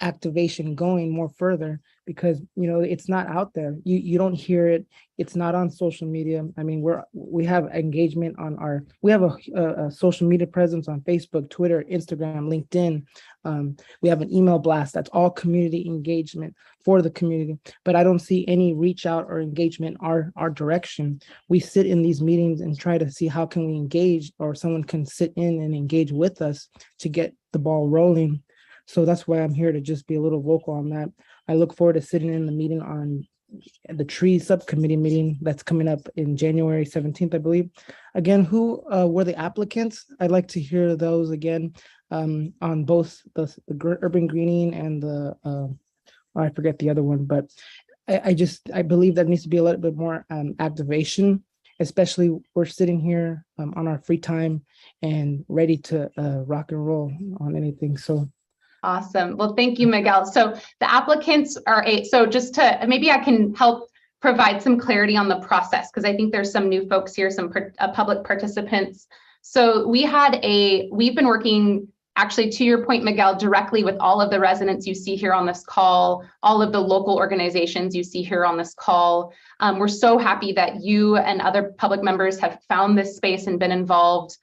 activation going more further, because it's not out there. You don't hear it. It's not on social media. I mean, we have engagement on we have a social media presence on Facebook, Twitter, Instagram, LinkedIn. We have an email blast that's all community engagement for the community, but I don't see any reach out or engagement our direction. We sit in these meetings and try to see how can we engage, or someone can sit in and engage with us to get the ball rolling. So that's why I'm here, to just be a little vocal on that. I look forward to sitting in the meeting on the tree subcommittee meeting that's coming up in January 17th, I believe. Again, who were the applicants? I'd like to hear those again on both the urban greening and I forget the other one, but I believe there needs to be a little bit more activation, especially we're sitting here on our free time and ready to rock and roll on anything. So. Awesome. Well, thank you, Miguel. So the applicants are just to, maybe I can help provide some clarity on the process, because I think there's some new folks here, some public participants. So we've been working, actually, to your point, Miguel, directly with all of the residents you see here on this call, all of the local organizations you see here on this call. We're so happy that you and other public members have found this space and been involved.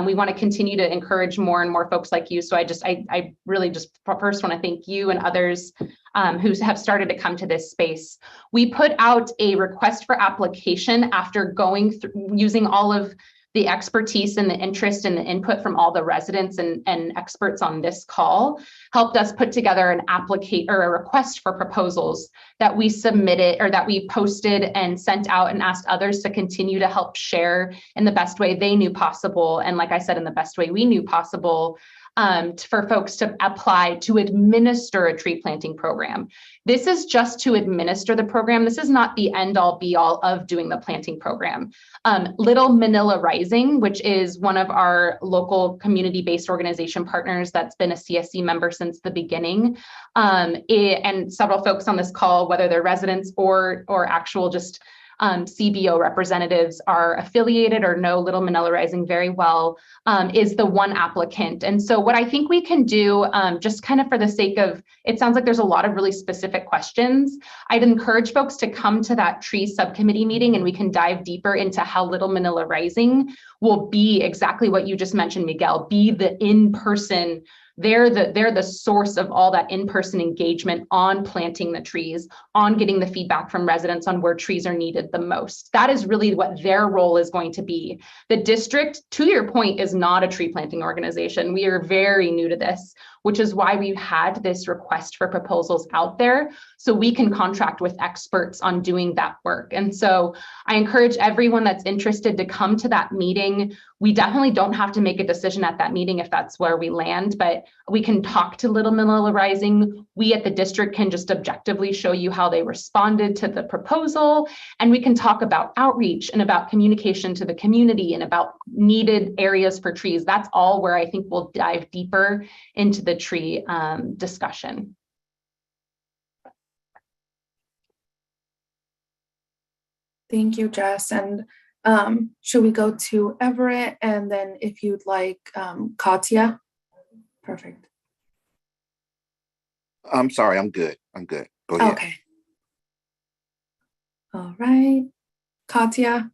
We want to continue to encourage more and more folks like you. So I really just first want to thank you and others who have started to come to this space. We put out a request for application after going through, using all of the expertise and the interest and the input from all the residents and experts on this call, helped us put together an a request for proposals that we submitted, or that we posted and sent out, and asked others to continue to help share in the best way they knew possible. And like I said, in the best way we knew possible, for folks to apply to administer a tree planting program. This is just to administer the program. This is not the end all be all of doing the planting program. Little Manila Rising, which is one of our local community-based organization partners that's been a CSC member since the beginning, and several folks on this call, whether they're residents or actual just CBO representatives, are affiliated or know Little Manila Rising very well, is the one applicant. And so what I think we can do, just kind of for the sake of, it sounds like there's a lot of really specific questions. I'd encourage folks to come to that tree subcommittee meeting, and we can dive deeper into how Little Manila Rising will be exactly what you just mentioned, Miguel, be the in-person. They're the source of all that in-person engagement on planting the trees, on getting the feedback from residents on where trees are needed the most. That is really what their role is going to be. The district, to your point, is not a tree planting organization. We are very new to this, which is why we've had this request for proposals out there, so we can contract with experts on doing that work. And so I encourage everyone that's interested to come to that meeting. We definitely don't have to make a decision at that meeting if that's where we land, but we can talk to Little Manila Rising. We at the district can just objectively show you how they responded to the proposal, and we can talk about outreach and about communication to the community and about needed areas for trees. That's all where I think we'll dive deeper into the tree discussion. Thank you, Jess. And should we go to Everett, and then if you'd like, Katya? Perfect. I'm sorry, I'm good. Go ahead. Okay. All right, Katya,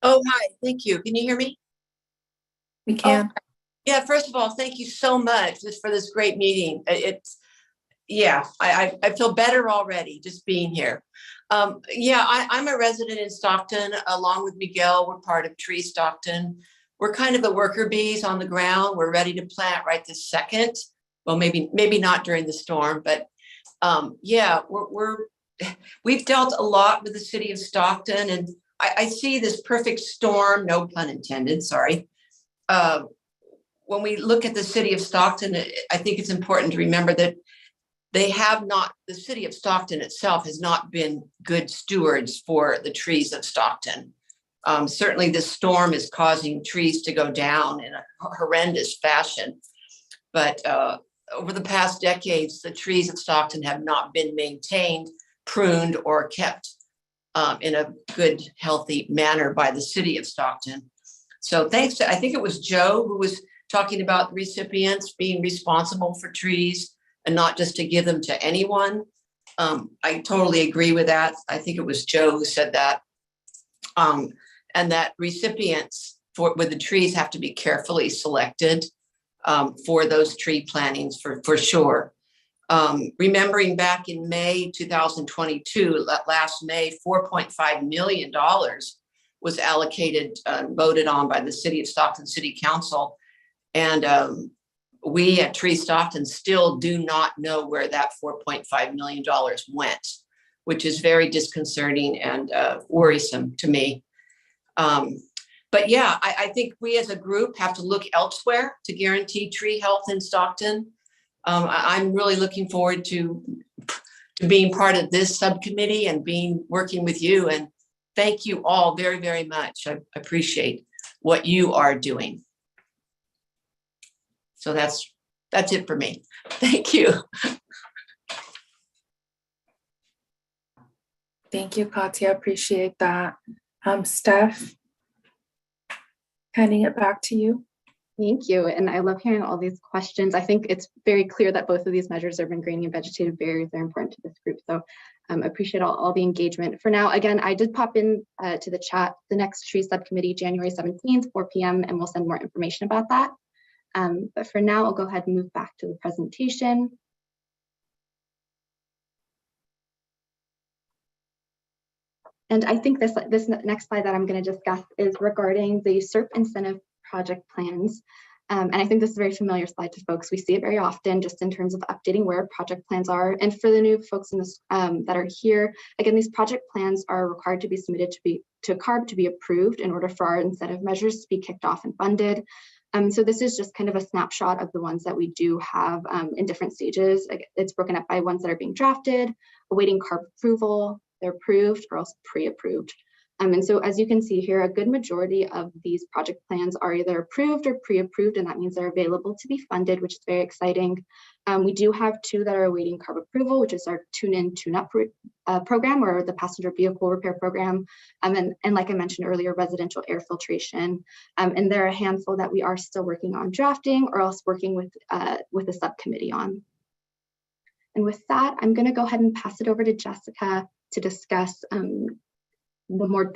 Oh, hi, thank you. Can you hear me? we can. Yeah, first of all, thank you so much for this great meeting. I feel better already just being here. I'm a resident in Stockton, along with Miguel. We're part of Tree Stockton. We're kind of the worker bees on the ground. We're ready to plant right this second. Well, maybe not during the storm, but we've dealt a lot with the city of Stockton, and I see this perfect storm, no pun intended, sorry. When we look at the city of Stockton, I think it's important to remember that the city of Stockton itself has not been good stewards for the trees of Stockton. Certainly this storm is causing trees to go down in a horrendous fashion. But over the past decades, the trees of Stockton have not been maintained, pruned, or kept in a good, healthy manner by the city of Stockton. So thanks to, I think it was Joe who was talking about recipients being responsible for trees. and not just to give them to anyone. I totally agree with that. I think it was Joe who said that. And that recipients with the trees have to be carefully selected for those tree plantings for sure. Remembering back in May 2022, last May, $4.5 million was allocated, voted on by the City of Stockton City Council. And we at Tree Stockton still do not know where that $4.5 million went, which is very disconcerting and worrisome to me. But yeah, I think we as a group have to look elsewhere to guarantee tree health in Stockton. I'm really looking forward to being part of this subcommittee and working with you. And thank you all very, very much. I appreciate what you are doing. So that's it for me. Thank you. Thank you, Katya. Appreciate that. Steph, handing it back to you. Thank you. And I love hearing all these questions. I think it's very clear that both of these measures, urban greening and vegetative barriers, are important to this group. So appreciate all the engagement. For now, again, I did pop in to the chat the next tree subcommittee, January 17th, 4 p.m., and we'll send more information about that. But for now, I'll go ahead and move back to the presentation. And I think this next slide that I'm going to discuss is regarding the SERP incentive project plans. And I think this is a very familiar slide to folks. We see it very often just in terms of updating where project plans are. And for the new folks in this that are here, again, these project plans are required to be submitted to CARB to be approved in order for our incentive measures to be kicked off and funded. So this is just kind of a snapshot of the ones that we do have in different stages. It's broken up by ones that are being drafted, awaiting CARB approval, they're approved, or else pre-approved. And so as you can see here, a good majority of these project plans are either approved or pre-approved, and that means they're available to be funded, which is very exciting. We do have 2 that are awaiting CARB approval, which is our tune-in, tune-up program, or the passenger vehicle repair program. And like I mentioned earlier, residential air filtration. And there are a handful that we are still working on drafting, or else working with a subcommittee on. And with that, I'm going to go ahead and pass it over to Jessica to discuss the more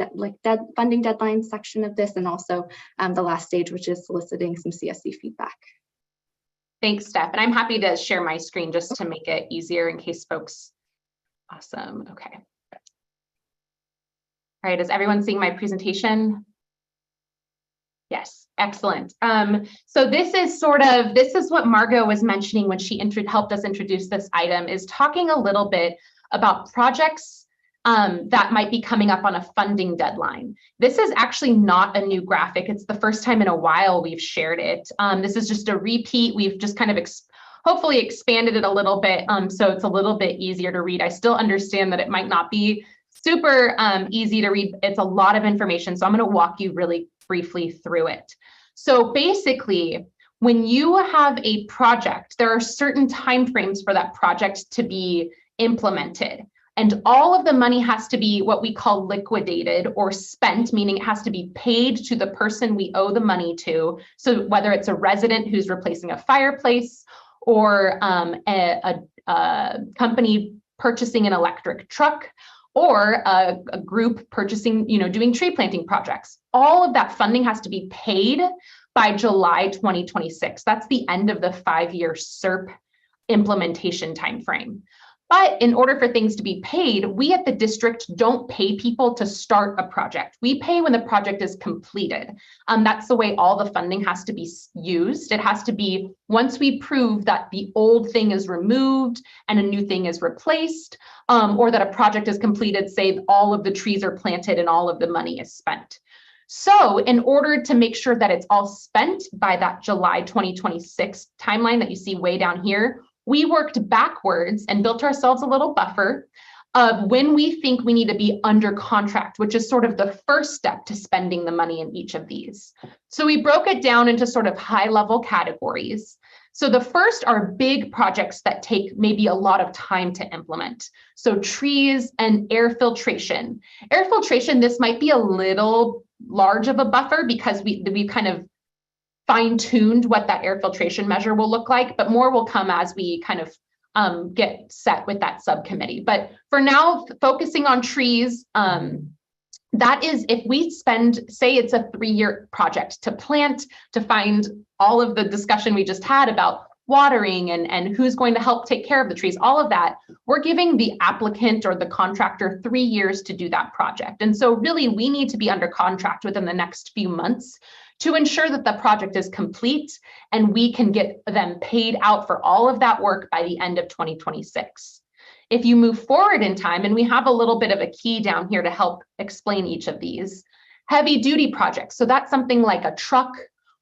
funding deadline section of this, and also the last stage, which is soliciting some CSC feedback. Thanks, Steph. And I'm happy to share my screen just to make it easier in case folks. Awesome. Okay. All right. Is everyone seeing my presentation? Yes. Excellent. So this is what Margot was mentioning when she helped us introduce this item, is talking a little bit about projects that might be coming up on a funding deadline. This is actually not a new graphic. It's the first time in a while we've shared it. This is just a repeat. We've just kind of hopefully expanded it a little bit, so it's a little bit easier to read. I still understand that it might not be super easy to read. It's a lot of information, so I'm going to walk you really briefly through it. So basically, when you have a project, there are certain timeframes for that project to be implemented. And all of the money has to be what we call liquidated or spent, meaning it has to be paid to the person we owe the money to. So whether it's a resident who's replacing a fireplace, or a company purchasing an electric truck, or a group purchasing, doing tree planting projects, all of that funding has to be paid by July 2026. That's the end of the 5-year SERP implementation timeframe. But in order for things to be paid, we at the district don't pay people to start a project. We pay when the project is completed. That's the way all the funding has to be used. It has to be once we prove that the old thing is removed and a new thing is replaced, or that a project is completed, say all of the trees are planted and all of the money is spent. So in order to make sure that it's all spent by that July 2026 timeline that you see way down here, we worked backwards and built ourselves a little buffer of when we think we need to be under contract, which is sort of the first step to spending the money in each of these. So we broke it down into sort of high-level categories. So the first are big projects that take maybe a lot of time to implement. So trees and air filtration. Air filtration, this might be a little large of a buffer because we kind of fine-tuned what that air filtration measure will look like, but more will come as we kind of get set with that subcommittee. But for now, focusing on trees, that is, if we spend, say it's a 3-year project to plant, to find all of the discussion we just had about watering and who's going to help take care of the trees, all of that, we're giving the applicant or the contractor 3 years to do that project. And so really we need to be under contract within the next few months to ensure that the project is complete and we can get them paid out for all of that work by the end of 2026. If you move forward in time, and we have a little bit of a key down here to help explain each of these, heavy duty projects. So that's something like a truck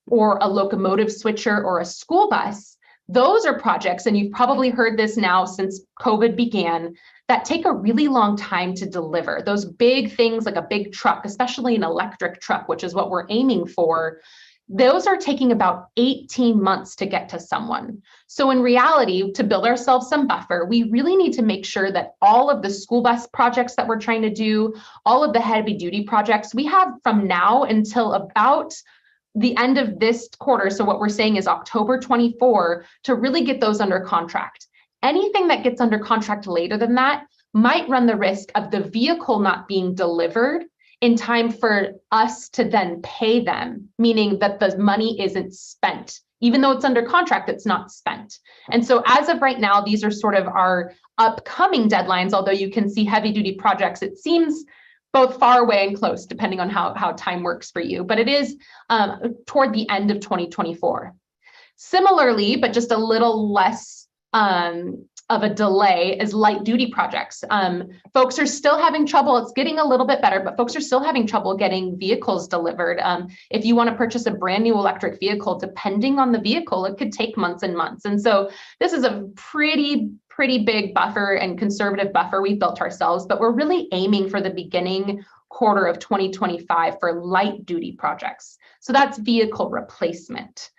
or a locomotive switcher or a school bus. Those are projects, and you've probably heard this now since COVID began, that take a really long time to deliver. Those big things like a big truck, especially an electric truck, which is what we're aiming for, those are taking about 18 months to get to someone. So in reality, to build ourselves some buffer, we really need to make sure that all of the school bus projects that we're trying to do, all of the heavy duty projects, we have from now until about the end of this quarter. So what we're saying is October 24 to really get those under contract. Anything that gets under contract later than that might run the risk of the vehicle not being delivered in time for us to then pay them, meaning that the money isn't spent. Even though it's under contract, it's not spent. And so as of right now, these are sort of our upcoming deadlines, although you can see heavy duty projects, it seems both far away and close, depending on how time works for you, but it is toward the end of 2024. Similarly, but just a little less of a delay, is light duty projects. Folks are still having trouble. It's getting a little bit better, but folks are still having trouble getting vehicles delivered. If you want to purchase a brand new electric vehicle, depending on the vehicle, it could take months and months. And so this is a pretty big buffer and conservative buffer we've built ourselves, but we're really aiming for the beginning quarter of 2025 for light duty projects. So that's vehicle replacement.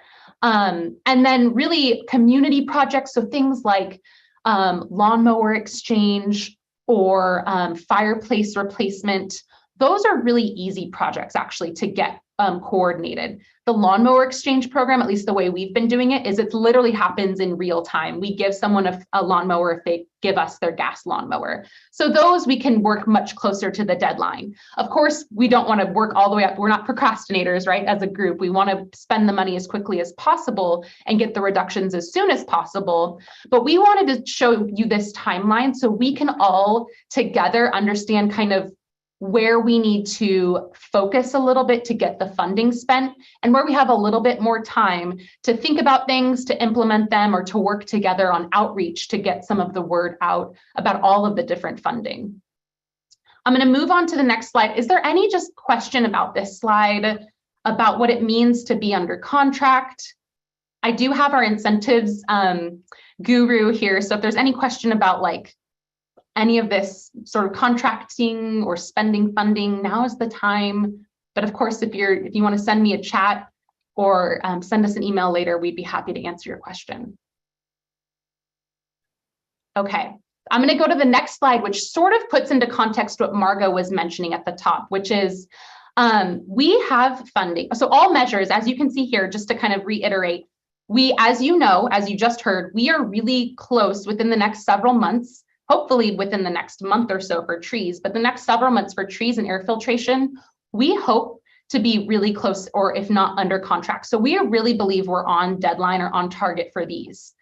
And then really community projects, so things like lawnmower exchange or fireplace replacement. Those are really easy projects actually to get coordinated. The lawnmower exchange program, at least the way we've been doing it, is it literally happens in real time. We give someone a lawnmower if they give us their gas lawnmower. So those we can work much closer to the deadline. Of course, we don't want to work all the way up. We're not procrastinators, right? As a group, we want to spend the money as quickly as possible and get the reductions as soon as possible. But we wanted to show you this timeline so we can all together understand kind of where we need to focus a little bit to get the funding spent and where we have a little bit more time to think about things, to implement them, or to work together on outreach to get some of the word out about all of the different funding. I'm going to move on to the next slide. Is there any just question about this slide, about what it means to be under contract? I do have our incentives guru here. So if there's any question about like any of this sort of contracting or spending funding, now is the time. But of course, if you want to send me a chat or send us an email later, we'd be happy to answer your question. Okay, I'm going to go to the next slide, which sort of puts into context what Margot was mentioning at the top, which is we have funding. So all measures, as you can see here, just to kind of reiterate, we, as you know, as you just heard, we are really close within the next several months, hopefully within the next month or so for trees, but the next several months for trees and air filtration, we hope to be really close, or if not under contract. So we really believe we're on deadline or on target for these.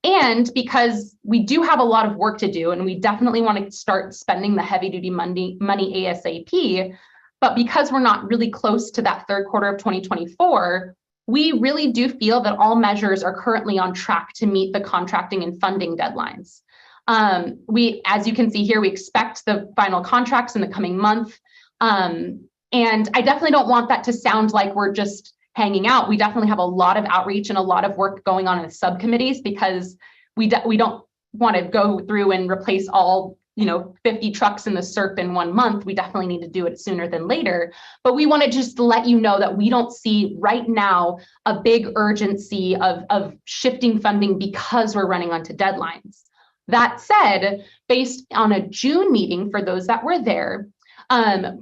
And because we do have a lot of work to do, and we definitely want to start spending the heavy duty money ASAP, but because we're not really close to that third quarter of 2024, we really do feel that all measures are currently on track to meet the contracting and funding deadlines. As you can see here, we expect the final contracts in the coming month. And I definitely don't want that to sound like we're just hanging out. We definitely have a lot of outreach and a lot of work going on in the subcommittees, because we don't want to go through and replace all 50 trucks in the SERP in 1 month. We definitely need to do it sooner than later. But we want to just let you know that we don't see right now a big urgency of shifting funding because we're running onto deadlines. That said, based on a June meeting, for those that were there,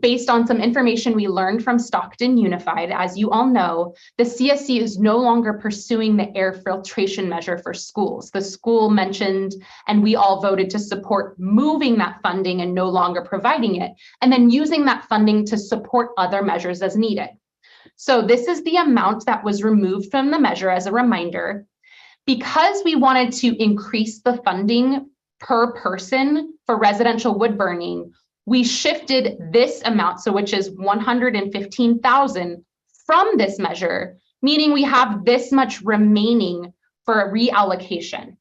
Based on some information we learned from Stockton Unified, as you all know, the CSC is no longer pursuing the air filtration measure for schools. The school mentioned, and we all voted to support moving that funding and no longer providing it, and then using that funding to support other measures as needed. So this is the amount that was removed from the measure as a reminder. Because we wanted to increase the funding per person for residential wood burning, we shifted this amount, so which is 115,000 from this measure, meaning we have this much remaining for a reallocation.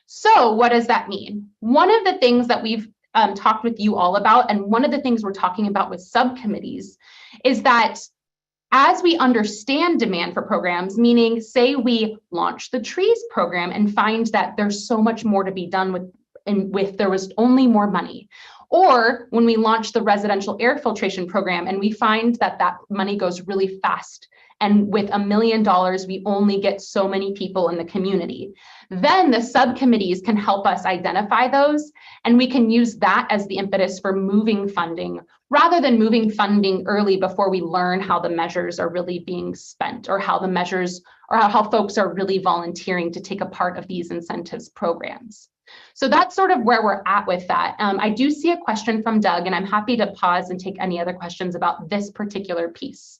So what does that mean? One of the things that we've talked with you all about, and one of the things we're talking about with subcommittees, is that as we understand demand for programs, meaning say we launch the trees program and find that there's so much more to be done with there was only more money, or when we launch the residential air filtration program and we find that that money goes really fast, and with $1 million, we only get so many people in the community, then the subcommittees can help us identify those, and we can use that as the impetus for moving funding, rather than moving funding early before we learn how the measures are really being spent, or how the measures, or how folks are really volunteering to take a part of these incentives programs. So that's sort of where we're at with that. I do see a question from Doug, and I'm happy to pause and take any other questions about this particular piece.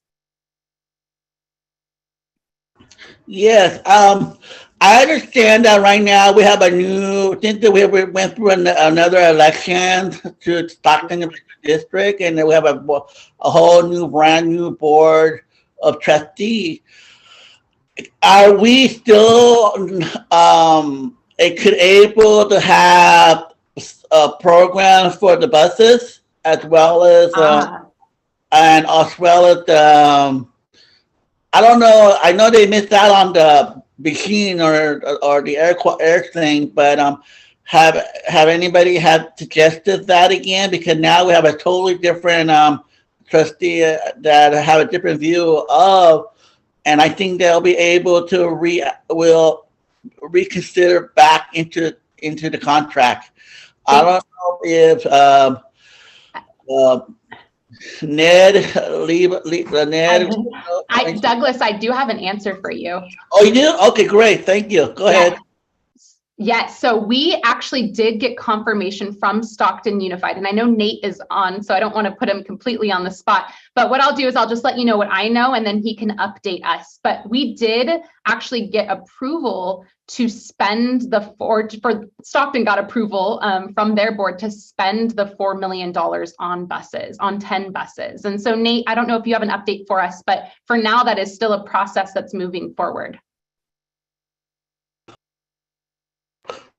Yes, I understand that right now we have a new, since we went through another election to Stockton district, and then we have a whole new, brand new board of trustees. Are we still able to have programs for the buses as well as and as well as I don't know. I know they missed out on the machine or the air thing, but have anybody had suggested that again? Because now we have a totally different trustee that have a different view of, and I think they'll be able to reconsider back into the contract. I don't know if Ned, Douglas, I do have an answer for you. Oh, you do? Okay, great. Thank you. Go ahead. Yes, so we actually did get confirmation from Stockton Unified, and I know Nate is on, so I don't want to put him completely on the spot, but what I'll do is I'll just let you know what I know, and then he can update us. But we did actually get approval to spend for Stockton got approval from their board to spend the $4 million on buses, on 10 buses. And so Nate, I don't know if you have an update for us, but for now that is still a process that's moving forward.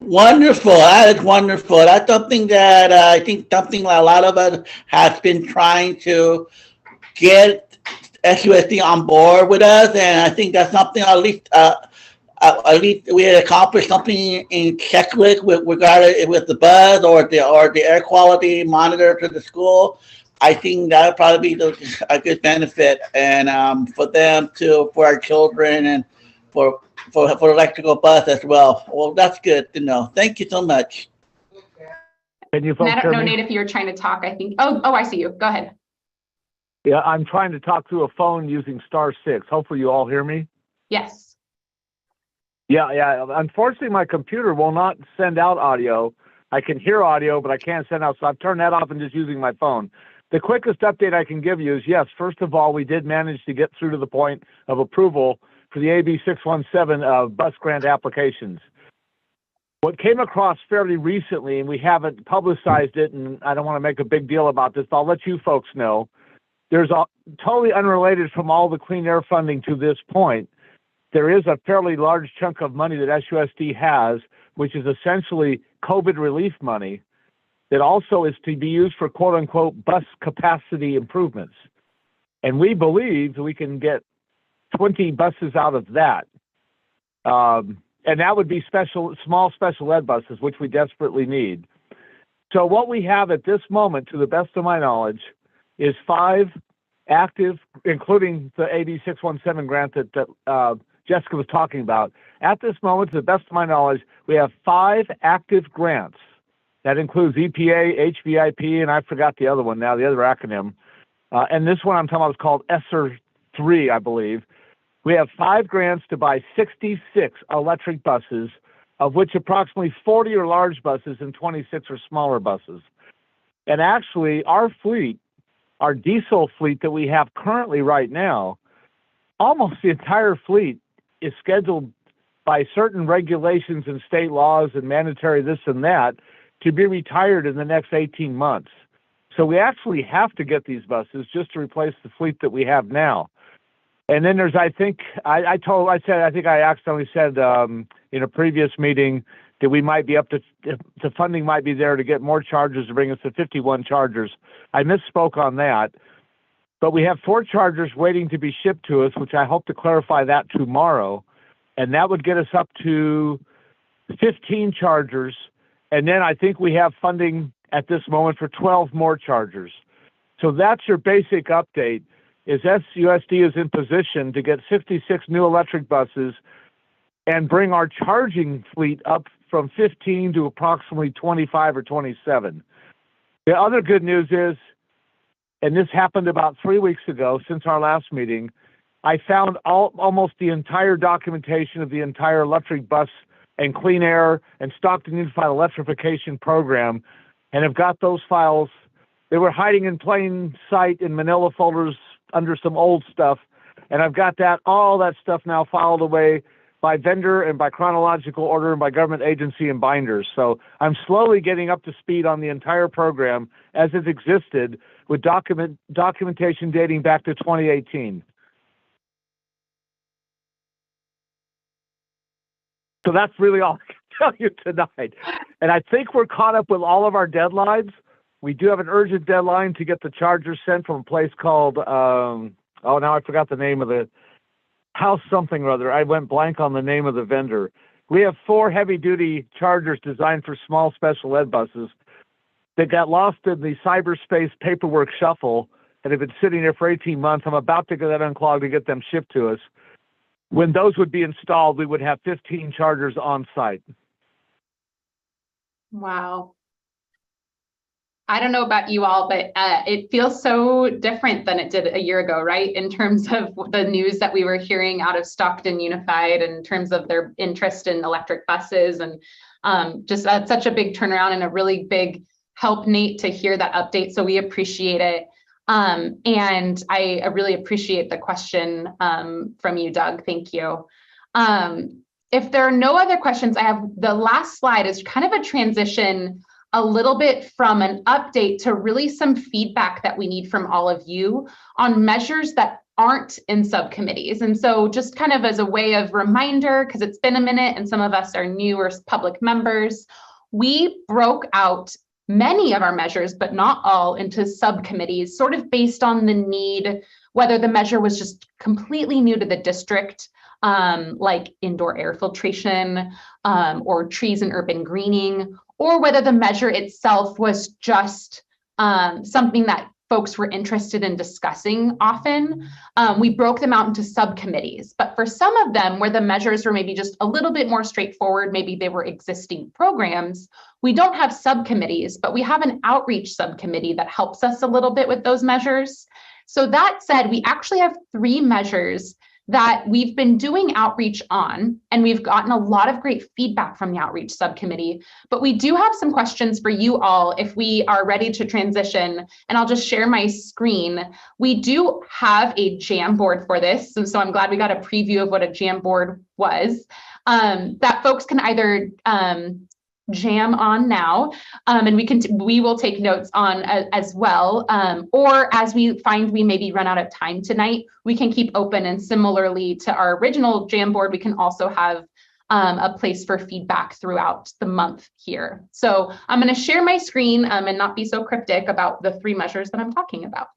Wonderful. That is wonderful. That's something that I think a lot of us has been trying to get SUSD on board with us, and I think that's something at least we had accomplished something in Checklist with the bus or the air quality monitor to the school. I think that would probably be a good benefit, and for our children, and for electrical bus as well. Well, that's good to know. Thank you so much. Can you folks I don't know, hear me? Nate, if you're trying to talk, I think. Oh, I see you. Go ahead. Yeah, I'm trying to talk through a phone using *6. Hopefully you all hear me. Yes. Yeah. Unfortunately, my computer will not send out audio. I can hear audio, but I can't send out. So I've turned that off and just using my phone. The quickest update I can give you is, yes, first of all, we did manage to get through to the point of approval for the AB617 bus grant applications. What came across fairly recently, and we haven't publicized it, and I don't want to make a big deal about this, but I'll let you folks know. There's a totally unrelated from all the clean air funding to this point. There is a fairly large chunk of money that SUSD has, which is essentially COVID relief money, that also is to be used for quote unquote bus capacity improvements. And we believe we can get 20 buses out of that. And that would be small special ed buses, which we desperately need. So what we have at this moment, to the best of my knowledge, is 5 active, including the AB617 grant that Jessica was talking about. At this moment, to the best of my knowledge, we have 5 active grants That includes EPA, HVIP, and I forgot the other one now, the other acronym. And this one I'm talking about is called ESSER 3, I believe. We have 5 grants to buy 66 electric buses, of which approximately 40 are large buses and 26 are smaller buses. And actually, our fleet, our diesel fleet that we have currently right now, almost the entire fleet is scheduled by certain regulations and state laws and mandatory this and that to be retired in the next 18 months. So we actually have to get these buses just to replace the fleet that we have now. And then there's, I think, I accidentally said in a previous meeting that we might be up to, the funding might be there to get more chargers to bring us to 51 chargers. I misspoke on that. But we have 4 chargers waiting to be shipped to us, which I hope to clarify that tomorrow. And that would get us up to 15 chargers. And then I think we have funding at this moment for 12 more chargers. So that's your basic update, is SUSD is in position to get 56 new electric buses and bring our charging fleet up from 15 to approximately 25 or 27. The other good news is, and this happened about 3 weeks ago since our last meeting, I found almost the entire documentation of the entire electric bus and clean air and Stockton Unified Electrification Program, and have got those files. They were hiding in plain sight in manila folders under some old stuff, and I've got all that stuff now filed away by vendor and by chronological order and by government agency and binders. So I'm slowly getting up to speed on the entire program as it existed, with documentation dating back to 2018. So that's really all I can tell you tonight. And I think we're caught up with all of our deadlines. We do have an urgent deadline to get the chargers sent from a place called, now I forgot the name of the house something or other. I went blank on the name of the vendor. We have 4 heavy-duty chargers designed for small special ed buses that got lost in the cyberspace paperwork shuffle and have been sitting there for 18 months. I'm about to get that unclogged to get them shipped to us. When those would be installed, we would have 15 chargers on site. Wow. I don't know about you all, but it feels so different than it did a year ago, right? In terms of the news that we were hearing out of Stockton Unified, in terms of their interest in electric buses, and just such a big turnaround and a really big help, Nate, to hear that update. So we appreciate it. And I really appreciate the question from you, Doug. Thank you. If there are no other questions, I have the last slide is kind of a transition a little bit from an update to really some feedback that we need from all of you on measures that aren't in subcommittees. And so just kind of as a way of reminder, because it's been a minute and some of us are newer public members, we broke out many of our measures, but not all, into subcommittees, sort of based on the need, whether the measure was just completely new to the district, like indoor air filtration, or trees and urban greening, or whether the measure itself was just something that folks were interested in discussing often. We broke them out into subcommittees, but for some of them where the measures were maybe just a little bit more straightforward, maybe they were existing programs, we don't have subcommittees, but we have an outreach subcommittee that helps us a little bit with those measures. So that said, we actually have 3 measures that we've been doing outreach on, and we've gotten a lot of great feedback from the outreach subcommittee, but we do have some questions for you all if we are ready to transition, and I'll just share my screen. We do have a Jamboard for this, and so I'm glad we got a preview of what a Jamboard was, that folks can either jam on now, and we will take notes on as well, or as we find we maybe run out of time tonight, we can keep open. And similarly to our original Jamboard, we can also have a place for feedback throughout the month here. So I'm going to share my screen and not be so cryptic about the 3 measures that I'm talking about.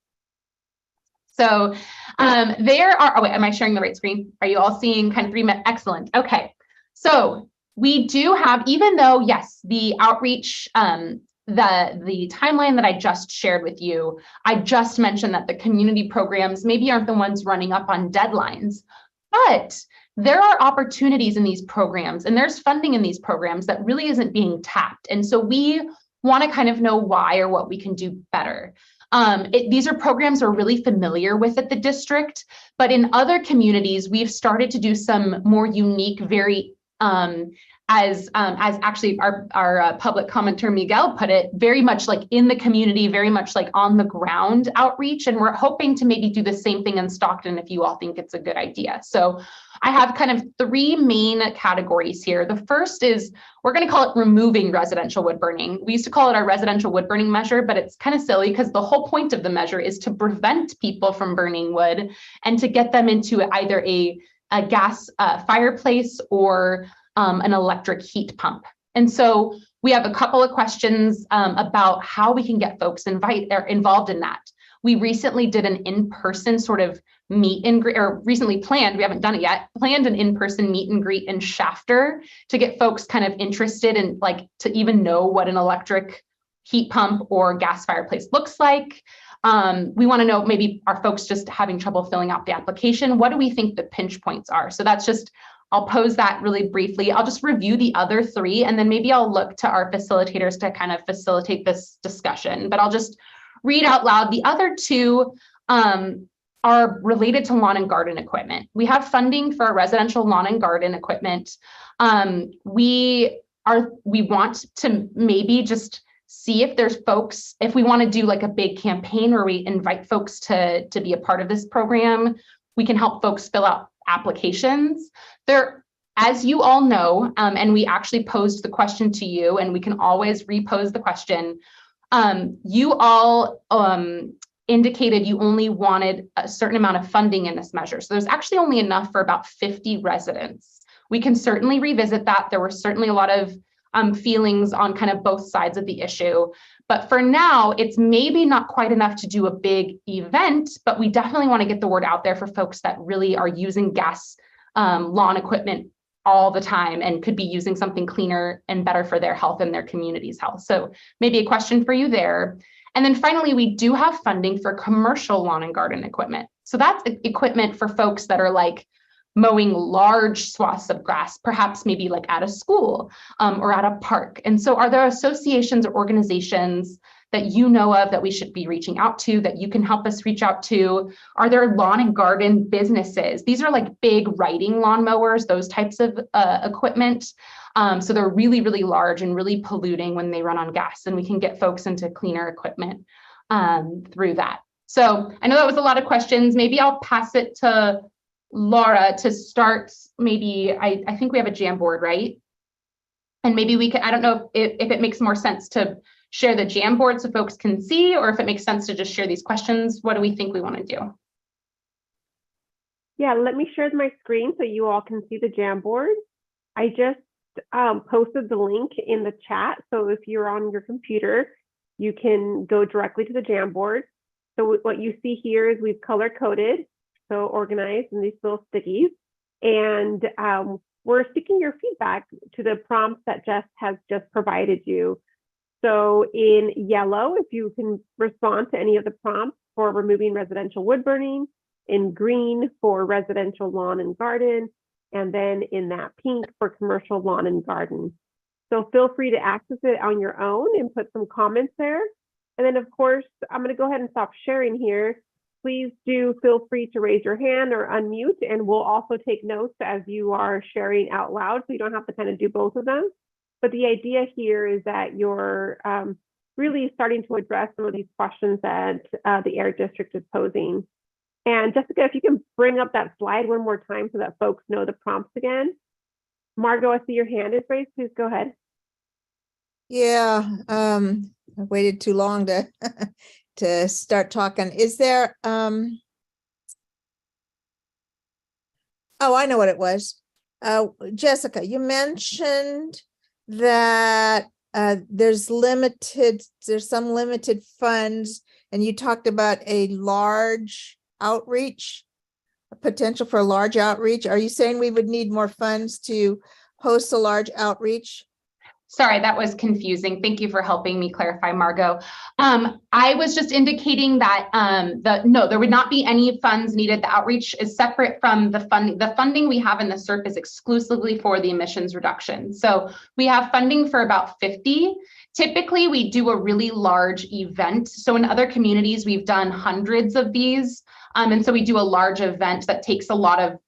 So there are, oh wait, am I sharing the right screen? Are you all seeing kind of 3? Excellent. Okay. So we do have, even though, yes, the outreach, the timeline that I just shared with you, I just mentioned that the community programs maybe aren't the ones running up on deadlines, but there are opportunities in these programs and there's funding in these programs that really isn't being tapped. And so we want to kind of know why or what we can do better. These are programs we're really familiar with at the district, but in other communities, we've started to do some more unique, very as actually our public commenter Miguel put it, very much like in the community, very much like on the ground outreach. And we're hoping to maybe do the same thing in Stockton if you all think it's a good idea. So I have kind of three main categories here. The first is, we're going to call it removing residential wood burning. We used to call it our residential wood burning measure, but it's kind of silly because the whole point of the measure is to prevent people from burning wood and to get them into either a gas fireplace or an electric heat pump. And so we have a couple of questions about how we can get folks involved in that. We recently did an in-person sort of meet and greet, or recently planned, we haven't done it yet, planned an in-person meet and greet in Shafter to get folks kind of interested in, like, to even know what an electric heat pump or gas fireplace looks like. We want to know, maybe are folks just having trouble filling out the application? What do we think the pinch points are? So that's just, I'll pose that really briefly. I'll just review the other three, and then maybe I'll look to our facilitators to kind of facilitate this discussion, but I'll just read out loud. The other two are related to lawn and garden equipment. We have funding for our residential lawn and garden equipment. We want to maybe just see if there's folks, if we want to do like a big campaign where we invite folks to be a part of this program, we can help folks fill out applications. There, as you all know, and we actually posed the question to you, and we can always repose the question. You all indicated you only wanted a certain amount of funding in this measure. So there's actually only enough for about 50 residents. We can certainly revisit that. There were certainly a lot of feelings on kind of both sides of the issue. But for now, it's maybe not quite enough to do a big event, but we definitely want to get the word out there for folks that really are using gas lawn equipment all the time and could be using something cleaner and better for their health and their community's health. So maybe a question for you there. And then finally, we do have funding for commercial lawn and garden equipment. So that's equipment for folks that are like mowing large swaths of grass, perhaps maybe like at a school or at a park. And so are there associations or organizations that you know of that we should be reaching out to, that you can help us reach out to? Are there lawn and garden businesses? These are like big riding lawn mowers, those types of equipment. So they're really, really large and really polluting when they run on gas, and we can get folks into cleaner equipment through that. So I know that was a lot of questions. Maybe I'll pass it to Laura to start. Maybe I think we have a Jamboard, right? And maybe we can, I don't know if it makes more sense to share the Jamboard so folks can see, or if it makes sense to just share these questions. What do we think we want to do? Yeah, let me share my screen so you all can see the Jamboard. I just posted the link in the chat. So if you're on your computer, you can go directly to the Jamboard. So what you see here is we've color coded, so organized in these little stickies. And we're sticking your feedback to the prompts that Jess has just provided you. So in yellow, if you can respond to any of the prompts for removing residential wood burning, in green for residential lawn and garden, and then in that pink for commercial lawn and garden. So feel free to access it on your own and put some comments there. And then of course, I'm going to go ahead and stop sharing here. Please do feel free to raise your hand or unmute, and we'll also take notes as you are sharing out loud, so you don't have to kind of do both of them. But the idea here is that you're really starting to address some of these questions that the Air District is posing. And Jessica, if you can bring up that slide one more time so that folks know the prompts again. Margot, I see your hand is raised. Please go ahead. Yeah, I waited too long to to start talking. Is there oh, I know what it was. Jessica, you mentioned that there's some limited funds, and you talked about a large outreach, a potential for a large outreach. Are you saying we would need more funds to host a large outreach? Sorry, that was confusing. Thank you for helping me clarify, Margot. I was just indicating that no, there would not be any funds needed. The outreach is separate from the funding. The funding we have in the SERP is exclusively for the emissions reduction. So we have funding for about 50. Typically, we do a really large event. So in other communities, we've done hundreds of these. And so we do a large event that takes a lot of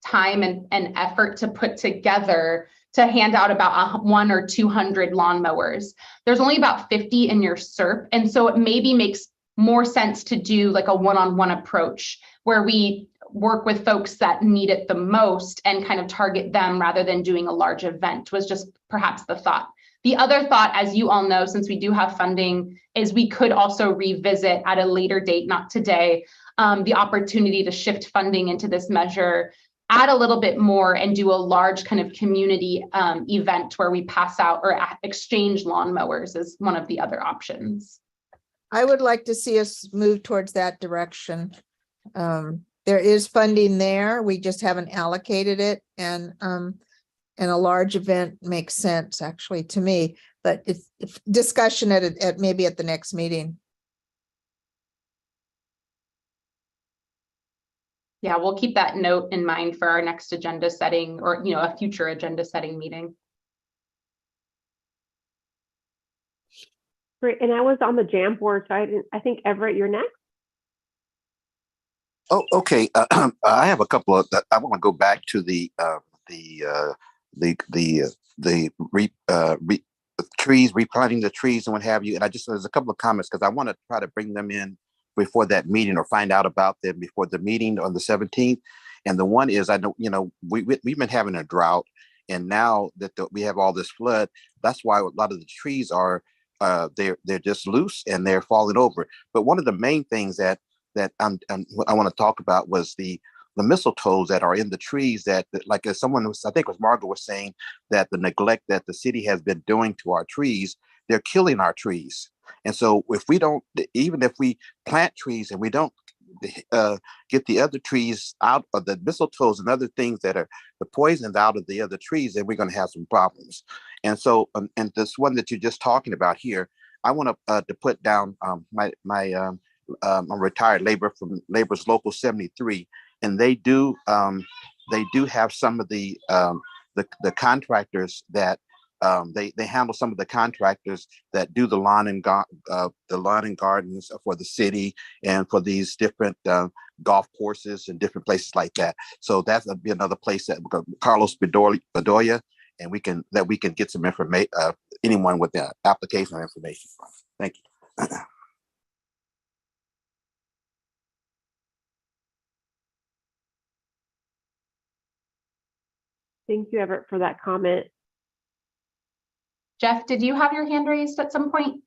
time and effort to put together to hand out about 100 or 200 lawnmowers. There's only about 50 in your SERP. And so it maybe makes more sense to do like a one-on-one approach where we work with folks that need it the most and kind of target them rather than doing a large event was just perhaps the thought. The other thought, as you all know, since we do have funding, is we could also revisit at a later date, not today, the opportunity to shift funding into this measure, add a little bit more and do a large kind of community event where we pass out or exchange lawnmowers is one of the other options. I would like to see us move towards that direction. There is funding there. We just haven't allocated it, and a large event makes sense actually to me, but it's discussion at maybe at the next meeting. Yeah, we'll keep that note in mind for our next agenda setting or, you know, a future agenda setting meeting. Great, and I was on the jam board, so I think Everett, you're next. Oh, okay. I have a couple of. I want to go back to the trees, replanting the trees, and what have you. And there's a couple of comments because I want to try to bring them in before that meeting or find out about them before the meeting on the 17th. And the one is, I know, you know, we've been having a drought, and now that we have all this flood, that's why a lot of the trees are they're just loose and they're falling over. But one of the main things that I want to talk about was the mistletoes that are in the trees that like as someone was, I think it was Margot was saying, that the neglect that the city has been doing to our trees, they're killing our trees. And so if we don't, even if we plant trees and we don't get the other trees out of the mistletoes and other things that are the poisons out of the other trees, then we're going to have some problems. And so, and this one that you're just talking about here, I want to put down I'm retired labor from Labor's Local 73, and they do have some of the contractors that they handle some of the contractors that do the lawn and gardens for the city and for these different golf courses and different places like that. So that's be another place that Carlos Bedoya, and we can get some information. Anyone with the application or information from. Thank you. Thank you, Everett, for that comment. Jeff, did you have your hand raised at some point?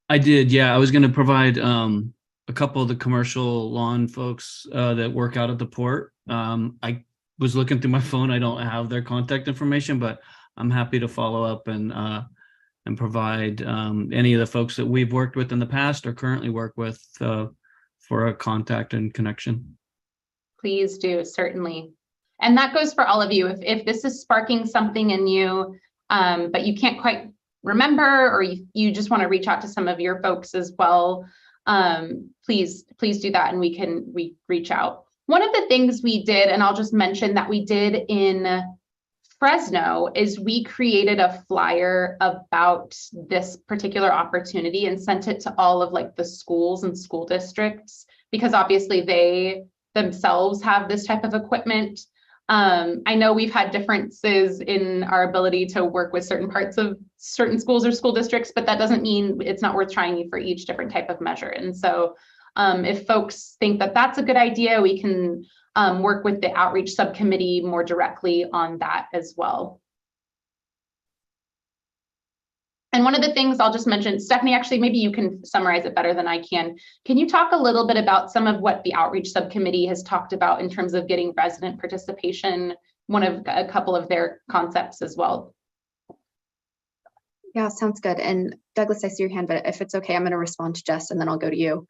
I did, yeah. I was going to provide a couple of the commercial lawn folks that work out at the port. I was looking through my phone. I don't have their contact information, but I'm happy to follow up and provide any of the folks that we've worked with in the past or currently work with for a contact and connection. Please do, certainly. And that goes for all of you. If this is sparking something in you, but you can't quite remember, or you just want to reach out to some of your folks as well, please do that, and we reach out. One of the things we did, and I'll just mention that we did in Fresno, is we created a flyer about this particular opportunity and sent it to all of like the schools and school districts, because obviously they themselves have this type of equipment. I know we've had differences in our ability to work with certain parts of certain schools or school districts, but that doesn't mean it's not worth trying for each different type of measure. And so if folks think that that's a good idea, we can work with the outreach subcommittee more directly on that as well. And one of the things I'll just mention, Stephanie, actually, maybe you can summarize it better than I can. Can you talk a little bit about some of what the outreach subcommittee has talked about in terms of getting resident participation, a couple of their concepts as well? Yeah, sounds good. And Douglas, I see your hand, but if it's okay, I'm going to respond to Jess and then I'll go to you.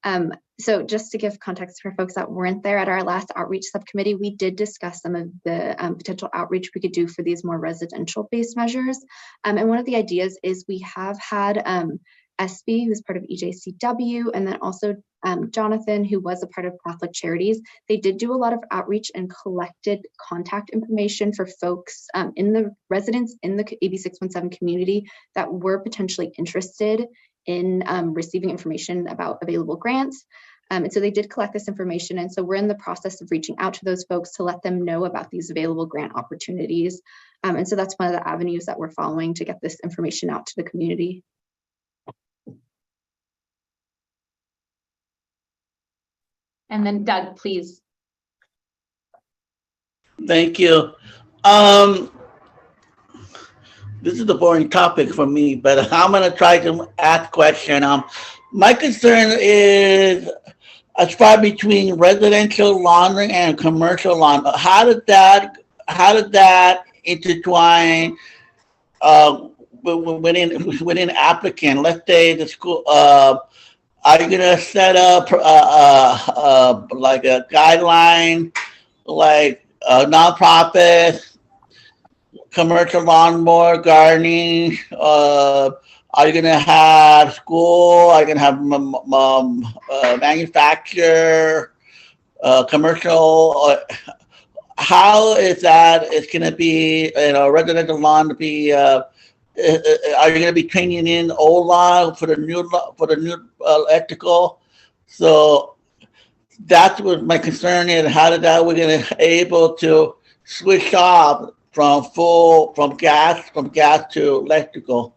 So just to give context for folks that weren't there at our last outreach subcommittee, we did discuss some of the potential outreach we could do for these more residential-based measures. And one of the ideas is we have had SB, who's part of EJCW, and then also Jonathan, who was a part of Catholic Charities. They did do a lot of outreach and collected contact information for folks in the residents in the AB617 community that were potentially interested in receiving information about available grants. And so they did collect this information. And so we're in the process of reaching out to those folks to let them know about these available grant opportunities. And so that's one of the avenues that we're following to get this information out to the community. And then Doug, please. Thank you. This is a boring topic for me, but I'm going to try to ask a question. My concern is as far between residential laundering and commercial laundering. How did that intertwine within applicant? Let's say the school. Are you gonna set up like a guideline, like a nonprofit, commercial lawnmower, gardening? Are you gonna have school? Are you gonna have manufacturer, commercial? How is that? It's gonna be, residential lawn to be. Are you going to be training in old law for the new electrical? So that's what my concern is. How did that we're going to able to switch off from gas to electrical?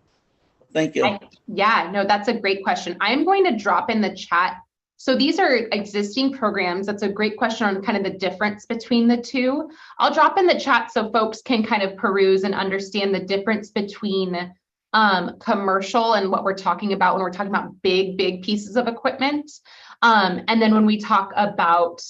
Thank you. Yeah, no, that's a great question. I'm going to drop in the chat. So these are existing programs. That's a great question on kind of the difference between the two. I'll drop in the chat so folks can kind of peruse and understand the difference between commercial and what we're talking about when we're talking about big pieces of equipment. And then when we talk about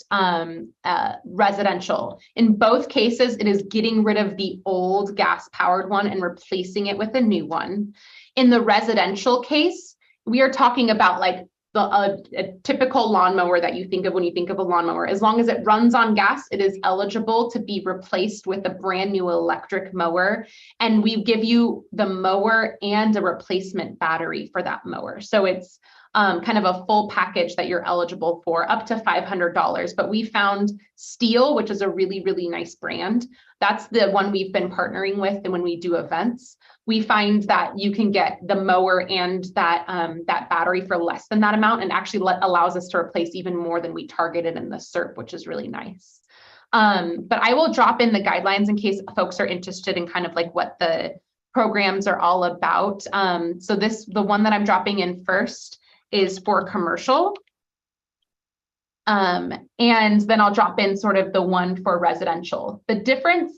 residential, in both cases, it is getting rid of the old gas-powered one and replacing it with a new one. In the residential case, we are talking about like a typical lawnmower that you think of when you think of a lawnmower. As long as it runs on gas, it is eligible to be replaced with a brand new electric mower. And we give you the mower and a replacement battery for that mower. So it's kind of a full package that you're eligible for, up to $500. But we found Steel, which is a really nice brand. That's the one we've been partnering with, and when we do events, we find that you can get the mower and that battery for less than that amount, and actually allows us to replace even more than we targeted in the SERP, which is really nice. But I will drop in the guidelines in case folks are interested in kind of like what the programs are all about. So the one that I'm dropping in first is for commercial. And then I'll drop in sort of the one for residential. The difference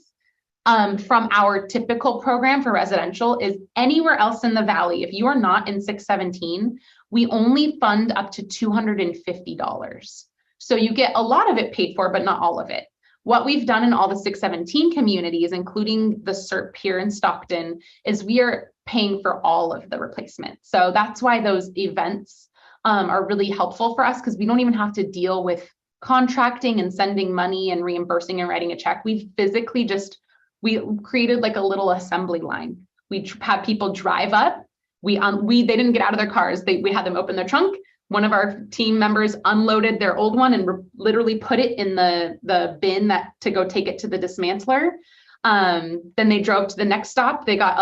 from our typical program for residential is anywhere else in the Valley, if you are not in 617, we only fund up to $250. So you get a lot of it paid for, but not all of it. What we've done in all the 617 communities, including the SERP here in Stockton, is we are paying for all of the replacement. So that's why those events are really helpful for us, because we don't even have to deal with contracting and sending money and reimbursing and writing a check. We physically we created like a little assembly line. We have people drive up. They didn't get out of their cars. We had them open their trunk. One of our team members unloaded their old one and literally put it in the bin to go take it to the dismantler. Then they drove to the next stop. They got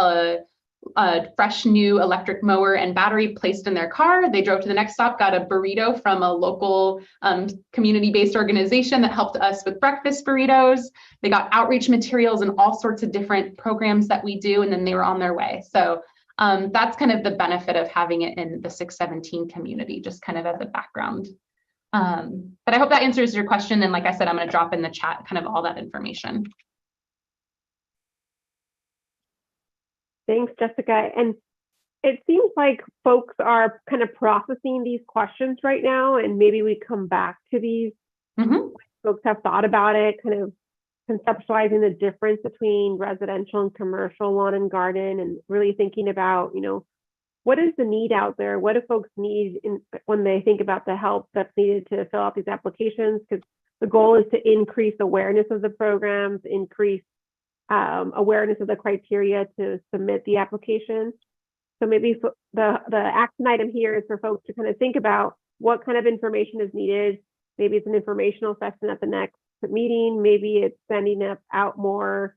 a fresh new electric mower and battery placed in their car. They drove to the next stop, got a burrito from a local community-based organization that helped us with breakfast burritos. They got outreach materials and all sorts of different programs that we do, and then they were on their way. So that's kind of the benefit of having it in the 617 community, just kind of as a background. But I hope that answers your question. And like I said, I'm going to drop in the chat kind of all that information. Thanks, Jessica. And it seems like folks are kind of processing these questions right now, and maybe we come back to these. Folks have thought about it, kind of conceptualizing the difference between residential and commercial lawn and garden, and really thinking about, what is the need out there? What do folks need when they think about the help that's needed to fill out these applications? Because the goal is to increase awareness of the programs, increase awareness of the criteria to submit the application. So maybe the action item here is for folks to kind of think about what kind of information is needed. Maybe it's an informational session at the next meeting. Maybe it's sending out more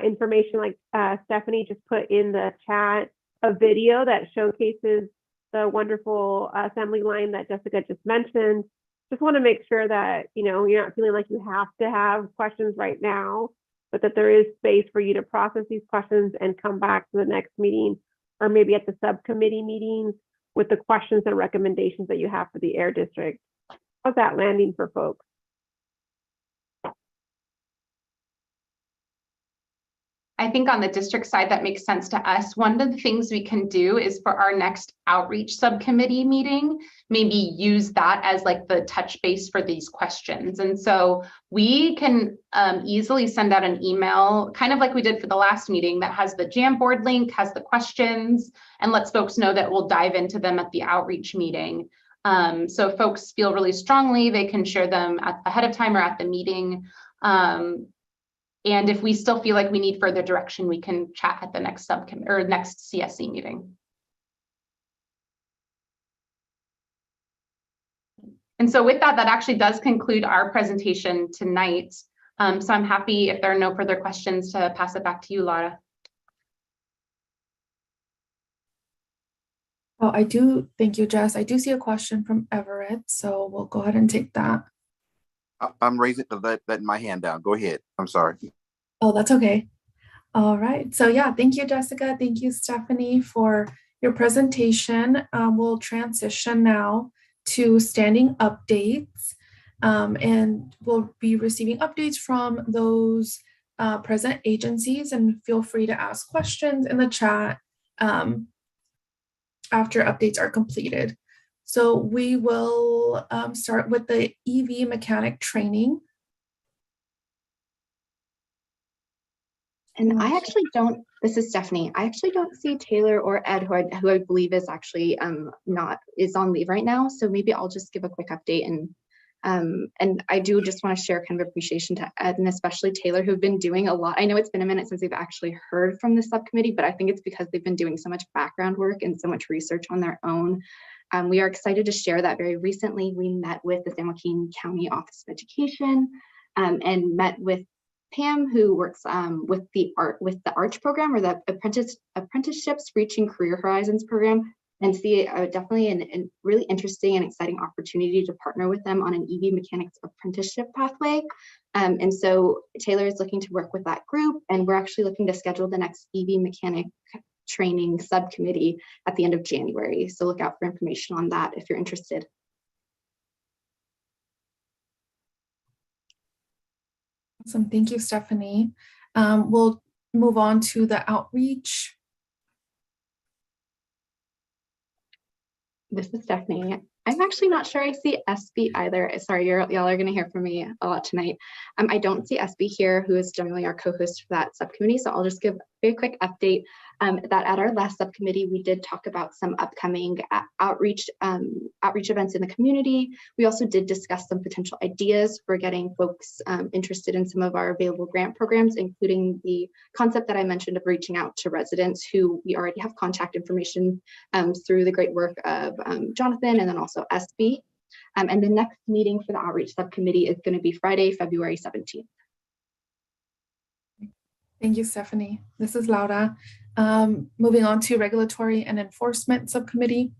information, like Stephanie just put in the chat, a video that showcases the wonderful assembly line that Jessica just mentioned. Just want to make sure that, you know, you're not feeling like you have to have questions right now, but that there is space for you to process these questions and come back to the next meeting, or maybe at the subcommittee meetings with the questions and recommendations that you have for the Air District. How's that landing for folks? I think on the district side, that makes sense to us. One of the things we can do is for our next outreach subcommittee meeting, maybe use that as like the touch base for these questions. And so we can easily send out an email, kind of like we did for the last meeting, that has the Jamboard link, has the questions, and lets folks know that we'll dive into them at the outreach meeting. So if folks feel really strongly, they can share them ahead of time or at the meeting. And if we still feel like we need further direction, we can chat at the next subcommittee or next CSC meeting. And so with that, that actually does conclude our presentation tonight. So I'm happy, if there are no further questions, to pass it back to you, Laura. Oh, thank you, Jess. I do see a question from Everett, so we'll go ahead and take that. I'm raising letting my hand down. Go ahead. I'm sorry. Oh, that's okay. All right. So yeah, thank you, Jessica. Thank you, Stephanie, for your presentation. We'll transition now to standing updates, and we'll be receiving updates from those present agencies, and feel free to ask questions in the chat after updates are completed. So we will start with the EV mechanic training. And I actually don't, this is Stephanie. I actually don't see Taylor or Ed, who I believe is actually is on leave right now. So maybe I'll just give a quick update. And I do just want to share kind of appreciation to Ed and especially Taylor, who've been doing a lot. I know it's been a minute since we've actually heard from the subcommittee, but I think it's because they've been doing so much background work and so much research on their own. We are excited to share that very recently we met with the San Joaquin County Office of Education and met with Pam, who works with the ARCH program, or the Apprenticeships Reaching Career Horizons program, and see definitely a really interesting and exciting opportunity to partner with them on an EV mechanics apprenticeship pathway. And so Taylor is looking to work with that group, and we're actually looking to schedule the next EV mechanic training subcommittee at the end of January. So look out for information on that if you're interested. Awesome. Thank you, Stephanie. We'll move on to the outreach. This is Stephanie. I'm actually not sure I see SB either. Sorry, y'all are going to hear from me a lot tonight. I don't see SB here, who is generally our co-host for that subcommittee. So I'll just give a very quick update that at our last subcommittee, we did talk about some upcoming outreach events in the community. We also did discuss some potential ideas for getting folks interested in some of our available grant programs, including the concept that I mentioned of reaching out to residents who we already have contact information through the great work of Jonathan and then also SB. And the next meeting for the outreach subcommittee is going to be Friday, February 17th. Thank you, Stephanie. This is Laura. Moving on to regulatory and enforcement subcommittee.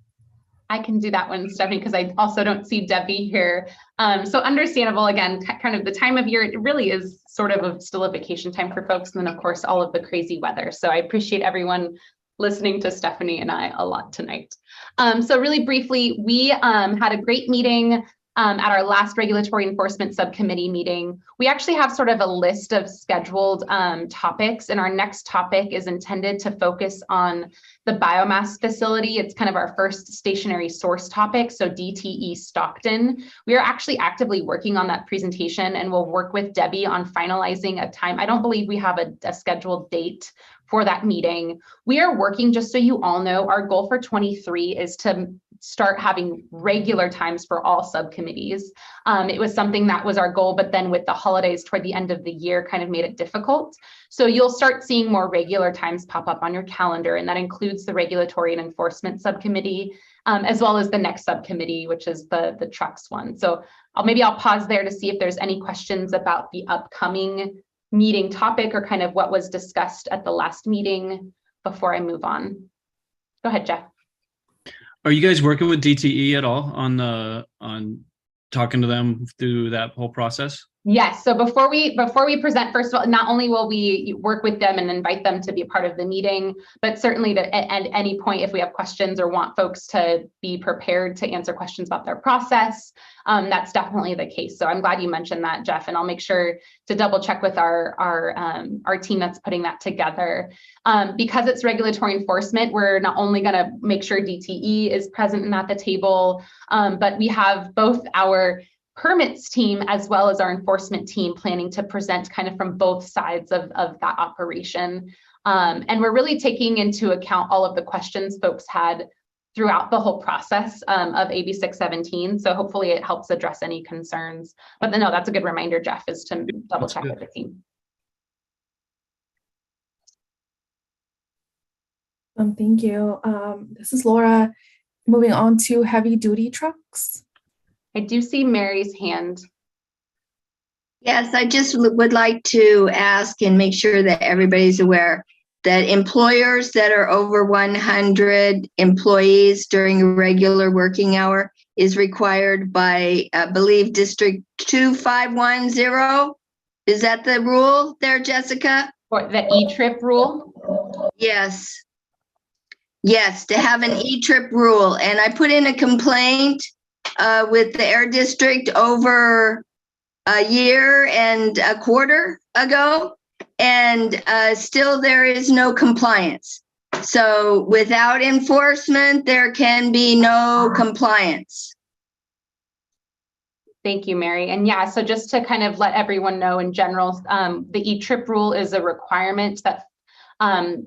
I can do that one, Stephanie, because I also don't see Debbie here. So understandable, again, kind of the time of year, it really is sort of still a vacation time for folks. And then of course, all of the crazy weather. So I appreciate everyone listening to Stephanie and I a lot tonight. So really briefly, we had a great meeting at our last regulatory enforcement subcommittee meeting, we actually have sort of a list of scheduled topics, and our next topic is intended to focus on the biomass facility. It's kind of our first stationary source topic, so DTE Stockton. We are actually actively working on that presentation, and we'll work with Debbie on finalizing a time. I don't believe we have a scheduled date for that meeting. We are working, just so you all know, our goal for 23 is to start having regular times for all subcommittees. It was something that was our goal, but then with the holidays toward the end of the year kind of made it difficult. So you'll start seeing more regular times pop up on your calendar, and that includes the regulatory and enforcement subcommittee, as well as the next subcommittee, which is the trucks one. So I'll pause there to see if there's any questions about the upcoming meeting topic or kind of what was discussed at the last meeting before I move on. Go ahead, Jeff. Are you guys working with DTE at all on talking to them through that whole process? Yes. So before we present, first of all, not only will we work with them and invite them to be a part of the meeting, but certainly at any point, if we have questions or want folks to be prepared to answer questions about their process, that's definitely the case. So I'm glad you mentioned that, Jeff, and I'll make sure to double check with our team that's putting that together. Because it's regulatory enforcement, we're not only going to make sure DTE is present and at the table, but we have both our permits team as well as our enforcement team planning to present kind of from both sides of that operation. And we're really taking into account all of the questions folks had throughout the whole process of AB617. So hopefully it helps address any concerns. But no, that's a good reminder, Jeff, is to double check with the team. Thank you. This is Laura. Moving on to heavy duty trucks. I do see Mary's hand. Yes, I just would like to ask and make sure that everybody's aware that employers that are over 100 employees during a regular working hour is required by, I believe, District 2510. Is that the rule there, Jessica? Or the E-trip rule? Yes. Yes, to have an E-trip rule. And I put in a complaint with the Air District over a year and a quarter ago, and still there is no compliance. So without enforcement, there can be no compliance. Thank you, Mary. And yeah, so just to kind of let everyone know in general, the E-trip rule is a requirement that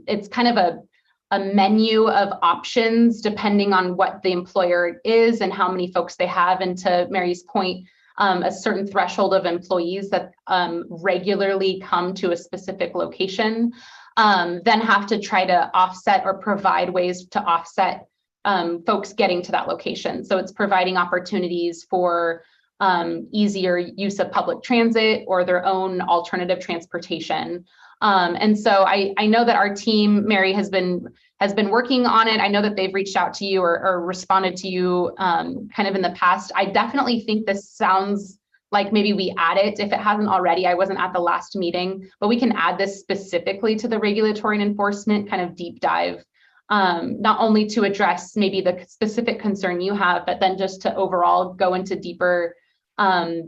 it's kind of a menu of options depending on what the employer is and how many folks they have. And to Mary's point, a certain threshold of employees that regularly come to a specific location, then have to try to offset or provide ways to offset folks getting to that location. So it's providing opportunities for easier use of public transit or their own alternative transportation. And so I know that our team, Mary, has been working on it. I know that they've reached out to you or responded to you kind of in the past. I definitely think this sounds like maybe we add it. If it hasn't already, I wasn't at the last meeting, but we can add this specifically to the regulatory and enforcement kind of deep dive, not only to address maybe the specific concern you have, but then just to overall go into deeper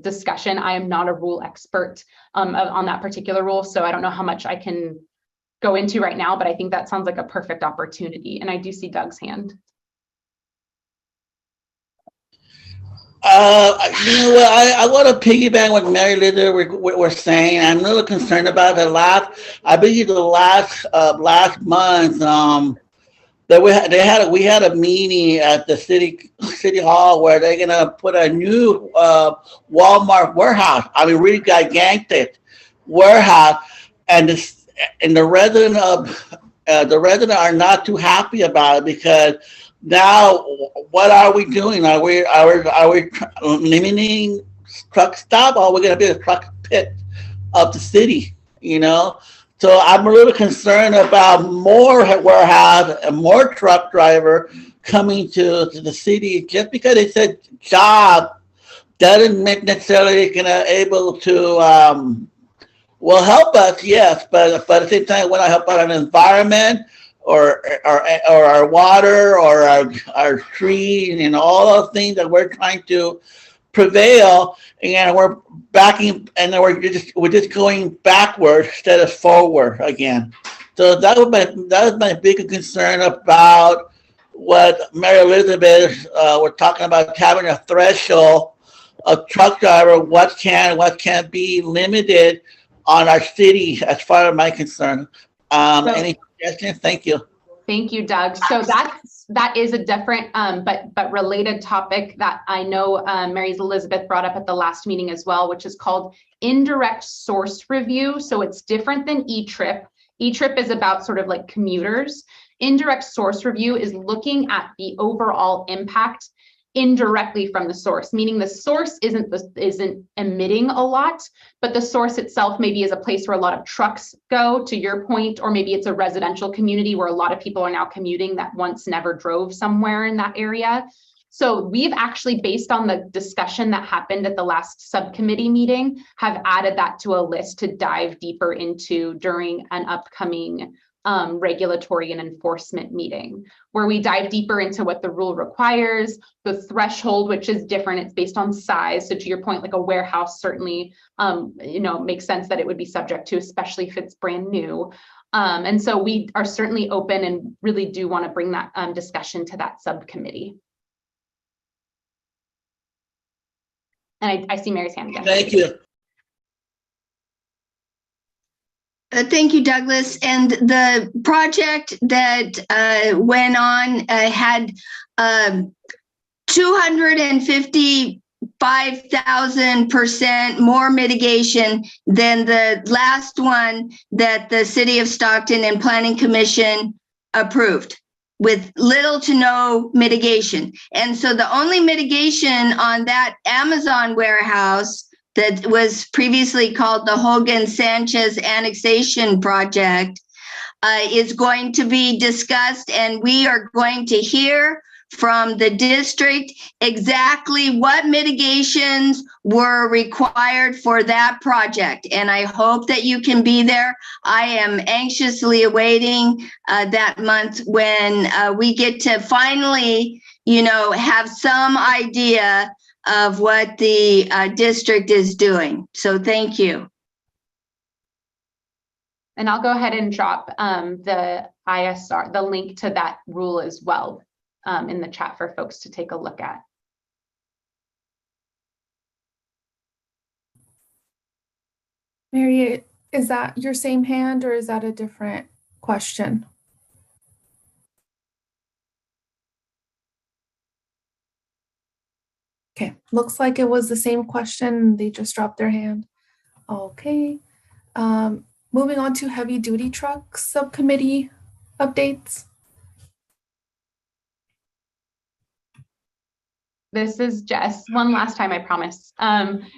discussion. I am not a rule expert on that particular rule, so I don't know how much I can go into right now, but I think that sounds like a perfect opportunity. And I do see Doug's hand. I want to piggyback what Mary Litter were saying. I'm a little concerned about the last month. That we had a meeting at the city hall where they're gonna put a new Walmart warehouse. I mean, really gigantic warehouse, and the residents are not too happy about it because now what are we doing? Are we limiting truck stop, or are we gonna be a truck pit of the city? You know. So I'm a little concerned about more warehouse and more truck driver coming to the city just because it's a job doesn't make necessarily gonna able to help us, yes, but at the same time when I help out an environment or our water or our trees and all those things that we're trying to prevail, and we're backing, and then we're just going backward instead of forward again. So that was my big concern about what Mary Elizabeth was talking about, having a threshold of truck driver, what can't be limited on our city as far as my concern. Any suggestions? Thank you. Thank you, Doug. So that is a different but related topic that I know Mary Elizabeth brought up at the last meeting as well, which is called indirect source review. So it's different than E-Trip. E-Trip is about sort of like commuters. Indirect source review is looking at the overall impact indirectly from the source, meaning the source isn't emitting a lot, but the source itself maybe is a place where a lot of trucks go, to your point, or maybe it's a residential community where a lot of people are now commuting that once never drove somewhere in that area. So we've actually, based on the discussion that happened at the last subcommittee meeting, have added that to a list to dive deeper into during an upcoming regulatory and enforcement meeting, where we dive deeper into what the rule requires, the threshold, which is different. It's based on size. So to your point, like a warehouse certainly, makes sense that it would be subject to, especially if it's brand new. And so we are certainly open and really do want to bring that discussion to that subcommittee. And I see Mary's hand again. Thank you. Thank you, Douglas. And the project that went on had 255,000% more mitigation than the last one that the City of Stockton and Planning Commission approved, with little to no mitigation. And so the only mitigation on that Amazon warehouse that was previously called the Hogan Sanchez Annexation Project is going to be discussed, and we are going to hear from the district exactly what mitigations were required for that project. And I hope that you can be there. I am anxiously awaiting that month when we get to finally, have some idea of what the district is doing. So thank you. And I'll go ahead and drop the ISR, the link to that rule as well in the chat for folks to take a look at. Mary, is that your same hand or is that a different question? Okay, looks like it was the same question. They just dropped their hand. Okay. Moving on to heavy duty trucks subcommittee updates. This is Jess. One last time, I promise.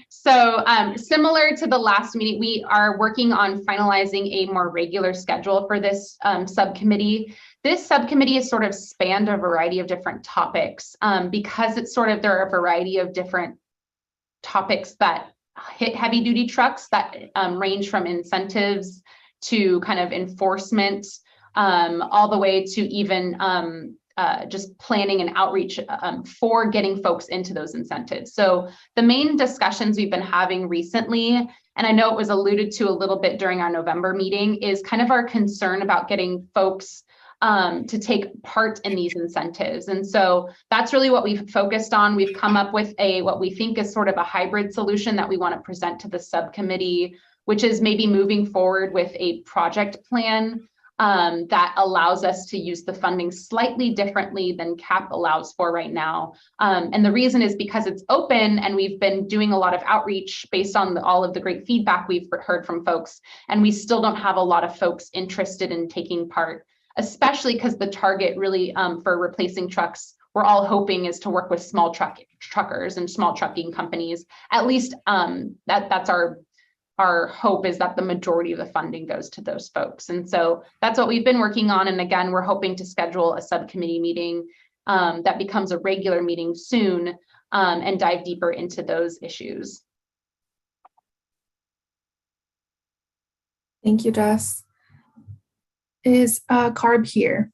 Similar to the last meeting, we are working on finalizing a more regular schedule for this subcommittee. This subcommittee has sort of spanned a variety of different topics because there are a variety of different topics that hit heavy duty trucks that range from incentives to kind of enforcement, all the way to even just planning and outreach for getting folks into those incentives. So the main discussions we've been having recently, and I know it was alluded to a little bit during our November meeting, is kind of our concern about getting folks to take part in these incentives. And so that's really what we've focused on. We've come up with what we think is sort of a hybrid solution that we want to present to the subcommittee, which is maybe moving forward with a project plan that allows us to use the funding slightly differently than CAP allows for right now. And the reason is because it's open and we've been doing a lot of outreach based on all of the great feedback we've heard from folks. And we still don't have a lot of folks interested in taking part, especially because the target really for replacing trucks, we're all hoping is to work with small truckers and small trucking companies. At least that's our hope, is that the majority of the funding goes to those folks. And so that's what we've been working on. And again, we're hoping to schedule a subcommittee meeting that becomes a regular meeting soon and dive deeper into those issues. Thank you, Jess. Is Carb here?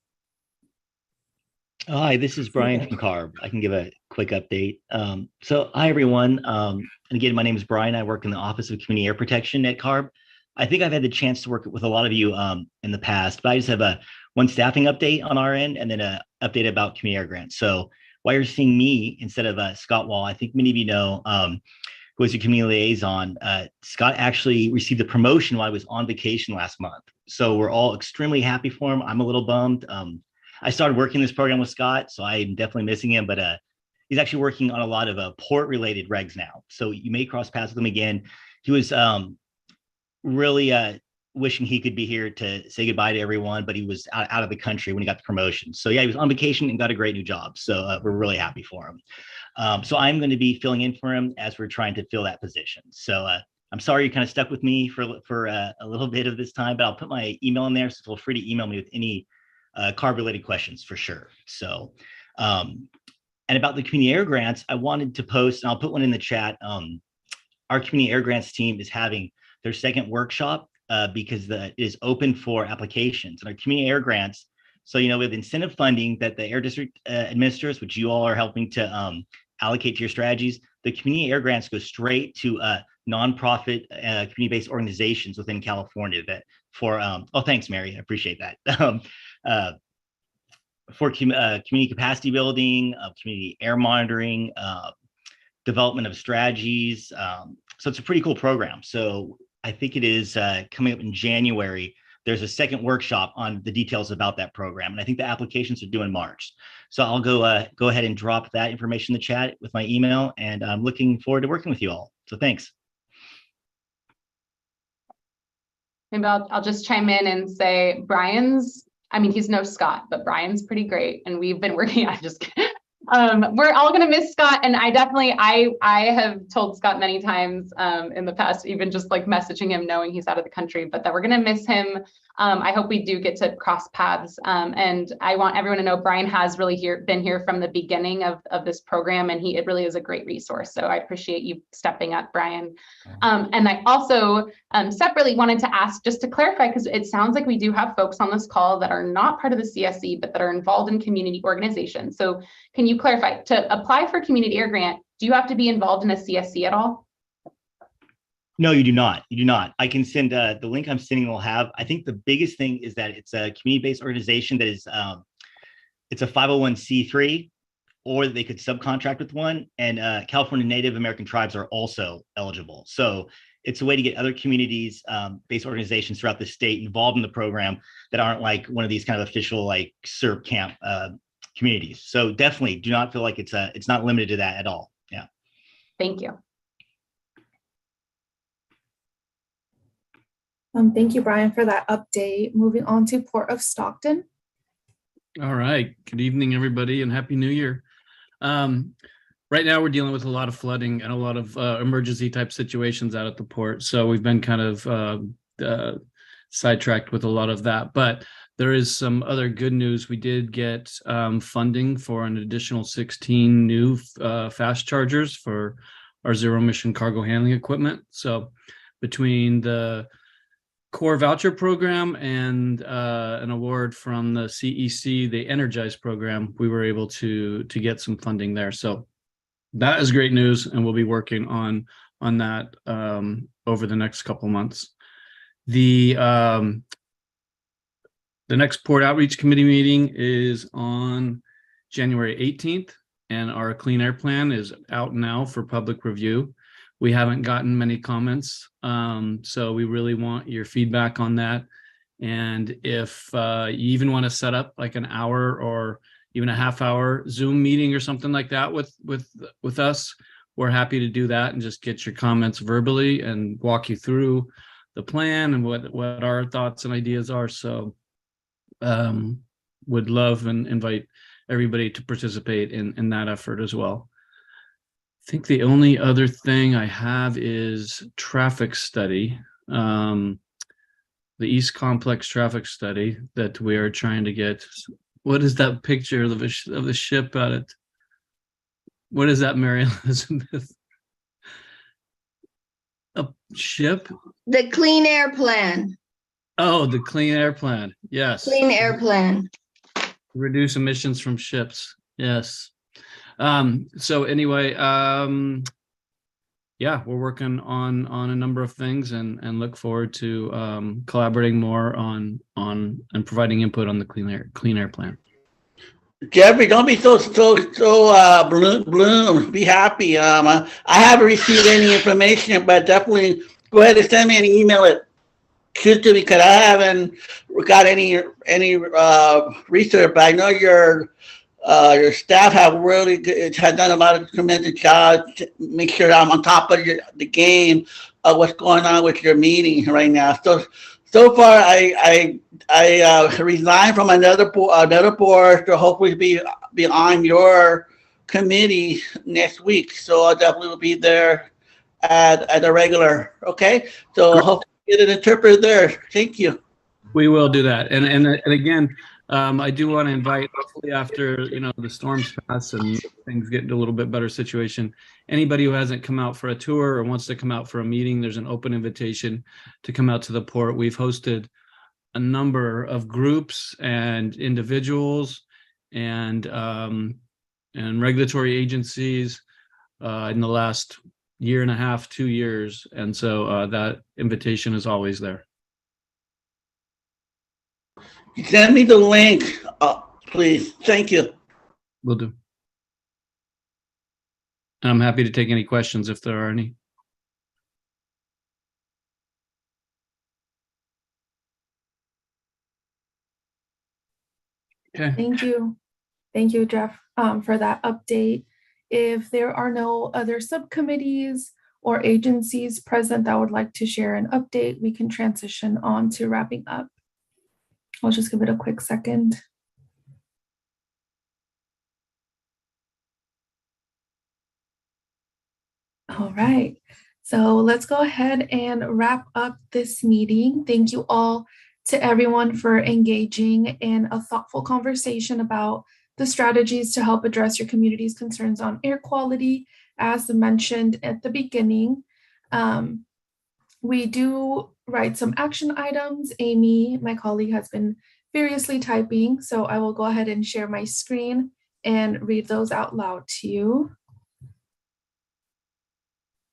Hi, this is Brian from CARB. I can give a quick update. Hi, everyone. And again, my name is Brian. I work in the Office of Community Air Protection at CARB. I think I've had the chance to work with a lot of you in the past, but I just have one staffing update on our end and then an update about community air grants. So while you're seeing me instead of Scott Wall, I think many of you know who was your community liaison. Scott actually received a promotion while I was on vacation last month. So we're all extremely happy for him. I'm a little bummed. I started working this program with Scott, so I'm definitely missing him, but he's actually working on a lot of port-related regs now. So you may cross paths with him again. He was really wishing he could be here to say goodbye to everyone, but he was out of the country when he got the promotion. So yeah, he was on vacation and got a great new job. So we're really happy for him. So I'm going to be filling in for him as we're trying to fill that position. So I'm sorry you kind of stuck with me for a little bit of this time, but I'll put my email in there, so feel free to email me with any CARB related questions for sure. So, and about the community air grants, I wanted to post, and I'll put one in the chat. Our community air grants team is having their second workshop because it is open for applications. And our community air grants, so, you know, we have incentive funding that the air district administers, which you all are helping to allocate to your strategies. The community air grants go straight to nonprofit community-based organizations within California that for, oh, thanks, Mary, I appreciate that. For community capacity building, community air monitoring, development of strategies. So it's a pretty cool program. So I think it is coming up in January. There's a second workshop on the details about that program. And I think the applications are due in March. So I'll go ahead and drop that information in the chat with my email, and I'm looking forward to working with you all. So thanks. Maybe I'll just chime in and say he's no Scott, but Brian's pretty great. And we've been working, we're all going to miss Scott. And I have told Scott many times in the past, even just like messaging him, knowing he's out of the country, but that we're going to miss him. I hope we do get to cross paths. And I want everyone to know Brian has really been here from the beginning of this program, and it really is a great resource. So I appreciate you stepping up, Brian. And I also separately wanted to ask, just to clarify, because it sounds like we do have folks on this call that are not part of the CSC, but that are involved in community organizations. So can you clarify, to apply for community air grant, do you have to be involved in a CSC at all? No, you do not. You do not. I can send the link I'm sending will have, I think the biggest thing is that it's a community-based organization that is, it's a 501c3, or they could subcontract with one. And California Native American tribes are also eligible. So it's a way to get other communities based organizations throughout the state involved in the program that aren't like one of these kind of official like CERB camp communities. So definitely do not feel like it's not limited to that at all. Yeah. Thank you. Thank you, Brian, for that update. Moving on to Port of Stockton. All right. Good evening, everybody, and Happy New Year. Right now, we're dealing with a lot of flooding and a lot of emergency type situations out at the port. So we've been kind of sidetracked with a lot of that. But there is some other good news. We did get funding for an additional 16 new fast chargers for our zero emission cargo handling equipment. So between the core voucher program and an award from the CEC, the Energize program, we were able to get some funding there. So that is great news, and we'll be working on that over the next couple months. The next Port Outreach Committee meeting is on January 18th, and our Clean Air Plan is out now for public review. We haven't gotten many comments, so we really want your feedback on that. And if you even want to set up like an hour or even a half-hour Zoom meeting or something like that with us, we're happy to do that and just get your comments verbally and walk you through the plan and what our thoughts and ideas are. So would love and invite everybody to participate in that effort as well. I think the only other thing I have is traffic study, the East Complex traffic study that we are trying to get. What is that picture of the ship at it? What is that, Mary Elizabeth? A ship? The Clean Air Plan. Oh, the Clean Air Plan. Yes. Clean Air Plan. Reduce emissions from ships. Yes. So anyway, yeah, we're working on a number of things and look forward to collaborating more on and providing input on the clean air plan. Jeffrey, don't be so bloom. Be happy. I haven't received any information, but definitely go ahead and send me an email at shoot to me because I haven't got any research. But I know your staff have really good, has done a lot of tremendous job to make sure I'm on top of the game of what's going on with your meeting right now. So far, I resigned from another board to hopefully be on your committee next week. So I definitely will be there at a regular. Okay, so hopefully get an interpreter there. Thank you. We will do that, and again, I do want to invite, hopefully after the storms pass and things get into a little bit better situation, anybody who hasn't come out for a tour or wants to come out for a meeting, there's an open invitation to come out to the port. We've hosted a number of groups and individuals and regulatory agencies in the last year and a half, 2 years, and so that invitation is always there. Send me the link, please. Thank you. Will do. And I'm happy to take any questions if there are any. Okay. Thank you, Jeff, for that update. If there are no other subcommittees or agencies present that would like to share an update, we can transition on to wrapping up. I'll just give it a quick second. All right, so let's go ahead and wrap up this meeting. Thank you all to everyone for engaging in a thoughtful conversation about the strategies to help address your community's concerns on air quality. As mentioned at the beginning, we do write some action items. Amy, my colleague, has been furiously typing, so I will go ahead and share my screen and read those out loud to you.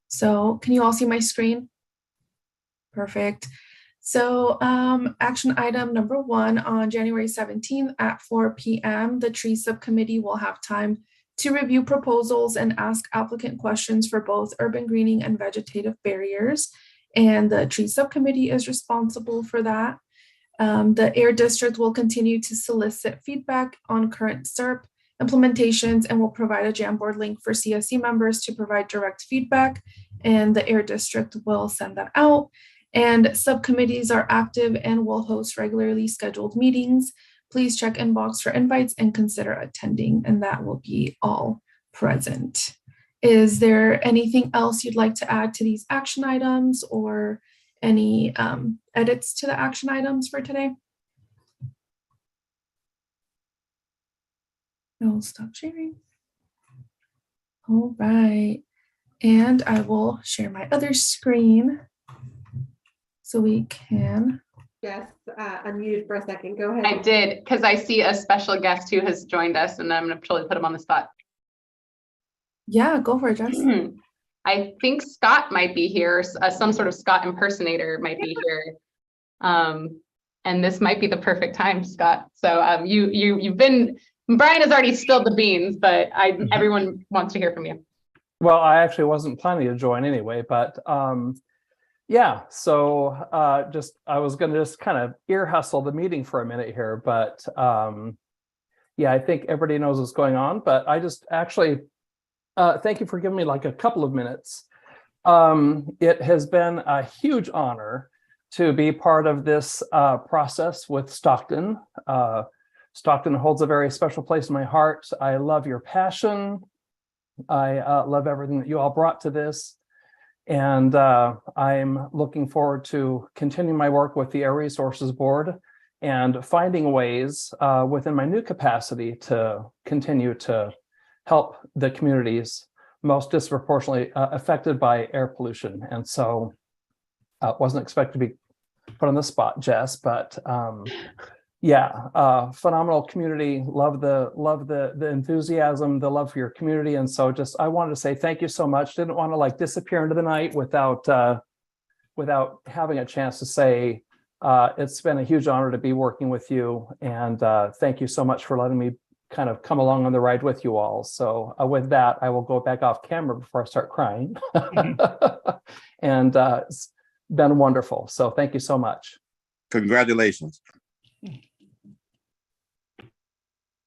So can you all see my screen? Perfect. So action item number 1, on January 17th at 4 p.m., the tree subcommittee will have time to review proposals and ask applicant questions for both urban greening and vegetative barriers. And the tree subcommittee is responsible for that. The Air District will continue to solicit feedback on current SERP implementations and will provide a Jamboard link for CSC members to provide direct feedback, and the Air District will send that out. And subcommittees are active and will host regularly scheduled meetings. Please check inbox for invites and consider attending, and that will be all present. Is there anything else you'd like to add to these action items or any edits to the action items for today? I'll stop sharing. All right, and I will share my other screen so we can. Yes, unmuted for a second. Go ahead. I did, because I see a special guest who has joined us, and I'm going to totally put him on the spot. Yeah, go for it, Jess. I think Scott might be here. Some sort of Scott impersonator might be here. And this might be the perfect time, Scott. So you've been, Brian has already spilled the beans, but everyone wants to hear from you. Well, I actually wasn't planning to join anyway, but yeah, so I was going to just kind of ear hustle the meeting for a minute here, but yeah, I think everybody knows what's going on, but I just actually thank you for giving me like a couple of minutes. It has been a huge honor to be part of this process with Stockton. Stockton holds a very special place in my heart. I love your passion. I love everything that you all brought to this. And I'm looking forward to continuing my work with the Air Resources Board and finding ways within my new capacity to continue to help the communities most disproportionately affected by air pollution. And so wasn't expected to be put on the spot, Jess, but yeah, phenomenal community. Love the enthusiasm, the love for your community. And so just, I wanted to say thank you so much. Didn't want to like disappear into the night without having a chance to say, it's been a huge honor to be working with you. And thank you so much for letting me kind of come along on the ride with you all. So with that, I will go back off camera before I start crying. And it's been wonderful. So thank you so much. Congratulations.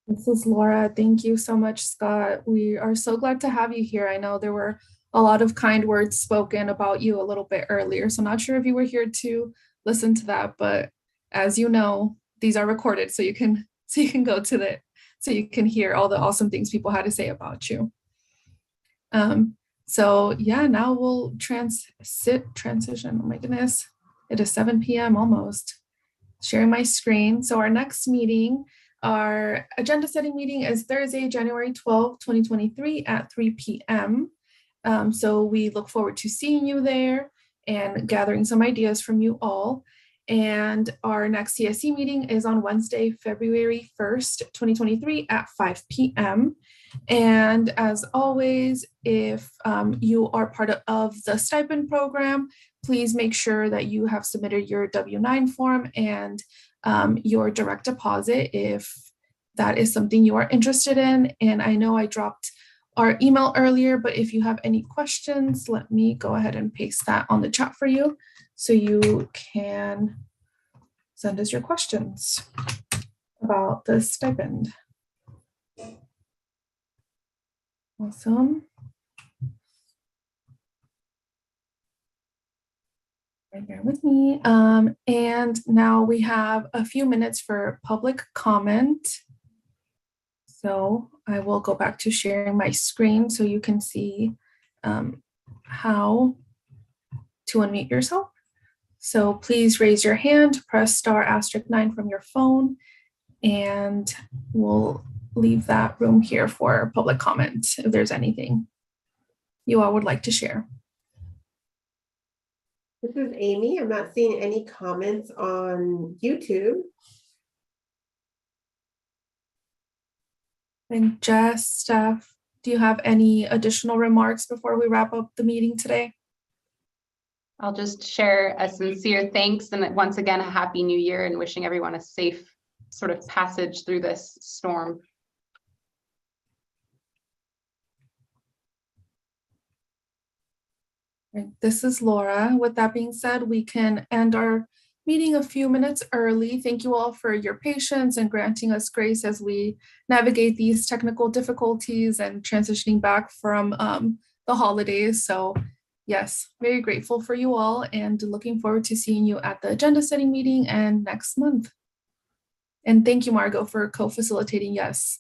This is Laura. Thank you so much, Scott. We are so glad to have you here. I know there were a lot of kind words spoken about you a little bit earlier, so not sure if you were here to listen to that, but as you know, these are recorded, so you can go to the, so you can hear all the awesome things people had to say about you. So yeah, now we'll transition. Oh my goodness, it is 7 p.m. almost. Sharing my screen. So our next meeting, our agenda setting meeting is Thursday, January 12, 2023 at 3 p.m. So we look forward to seeing you there and gathering some ideas from you all. And our next CSC meeting is on Wednesday, February 1st, 2023 at 5 p.m. And as always, if you are part of the stipend program, please make sure that you have submitted your W-9 form and your direct deposit if that is something you are interested in. And I know I dropped our email earlier, but if you have any questions, let me go ahead and paste that on the chat for you so you can send us your questions about the stipend. Awesome. Right, bear with me. And now we have a few minutes for public comment. So I will go back to sharing my screen so you can see how to unmute yourself. So please raise your hand, press **9 from your phone, and we'll leave that room here for public comment if there's anything you all would like to share. This is Amy. I'm not seeing any comments on YouTube. And Jess, Steph, do you have any additional remarks before we wrap up the meeting today? I'll just share a sincere thanks and once again, a happy new year and wishing everyone a safe sort of passage through this storm. This is Laura. With that being said, we can end our meeting a few minutes early. Thank you all for your patience and granting us grace as we navigate these technical difficulties and transitioning back from the holidays. So yes, very grateful for you all and looking forward to seeing you at the agenda setting meeting and next month. And thank you, Margot, for co-facilitating. Yes.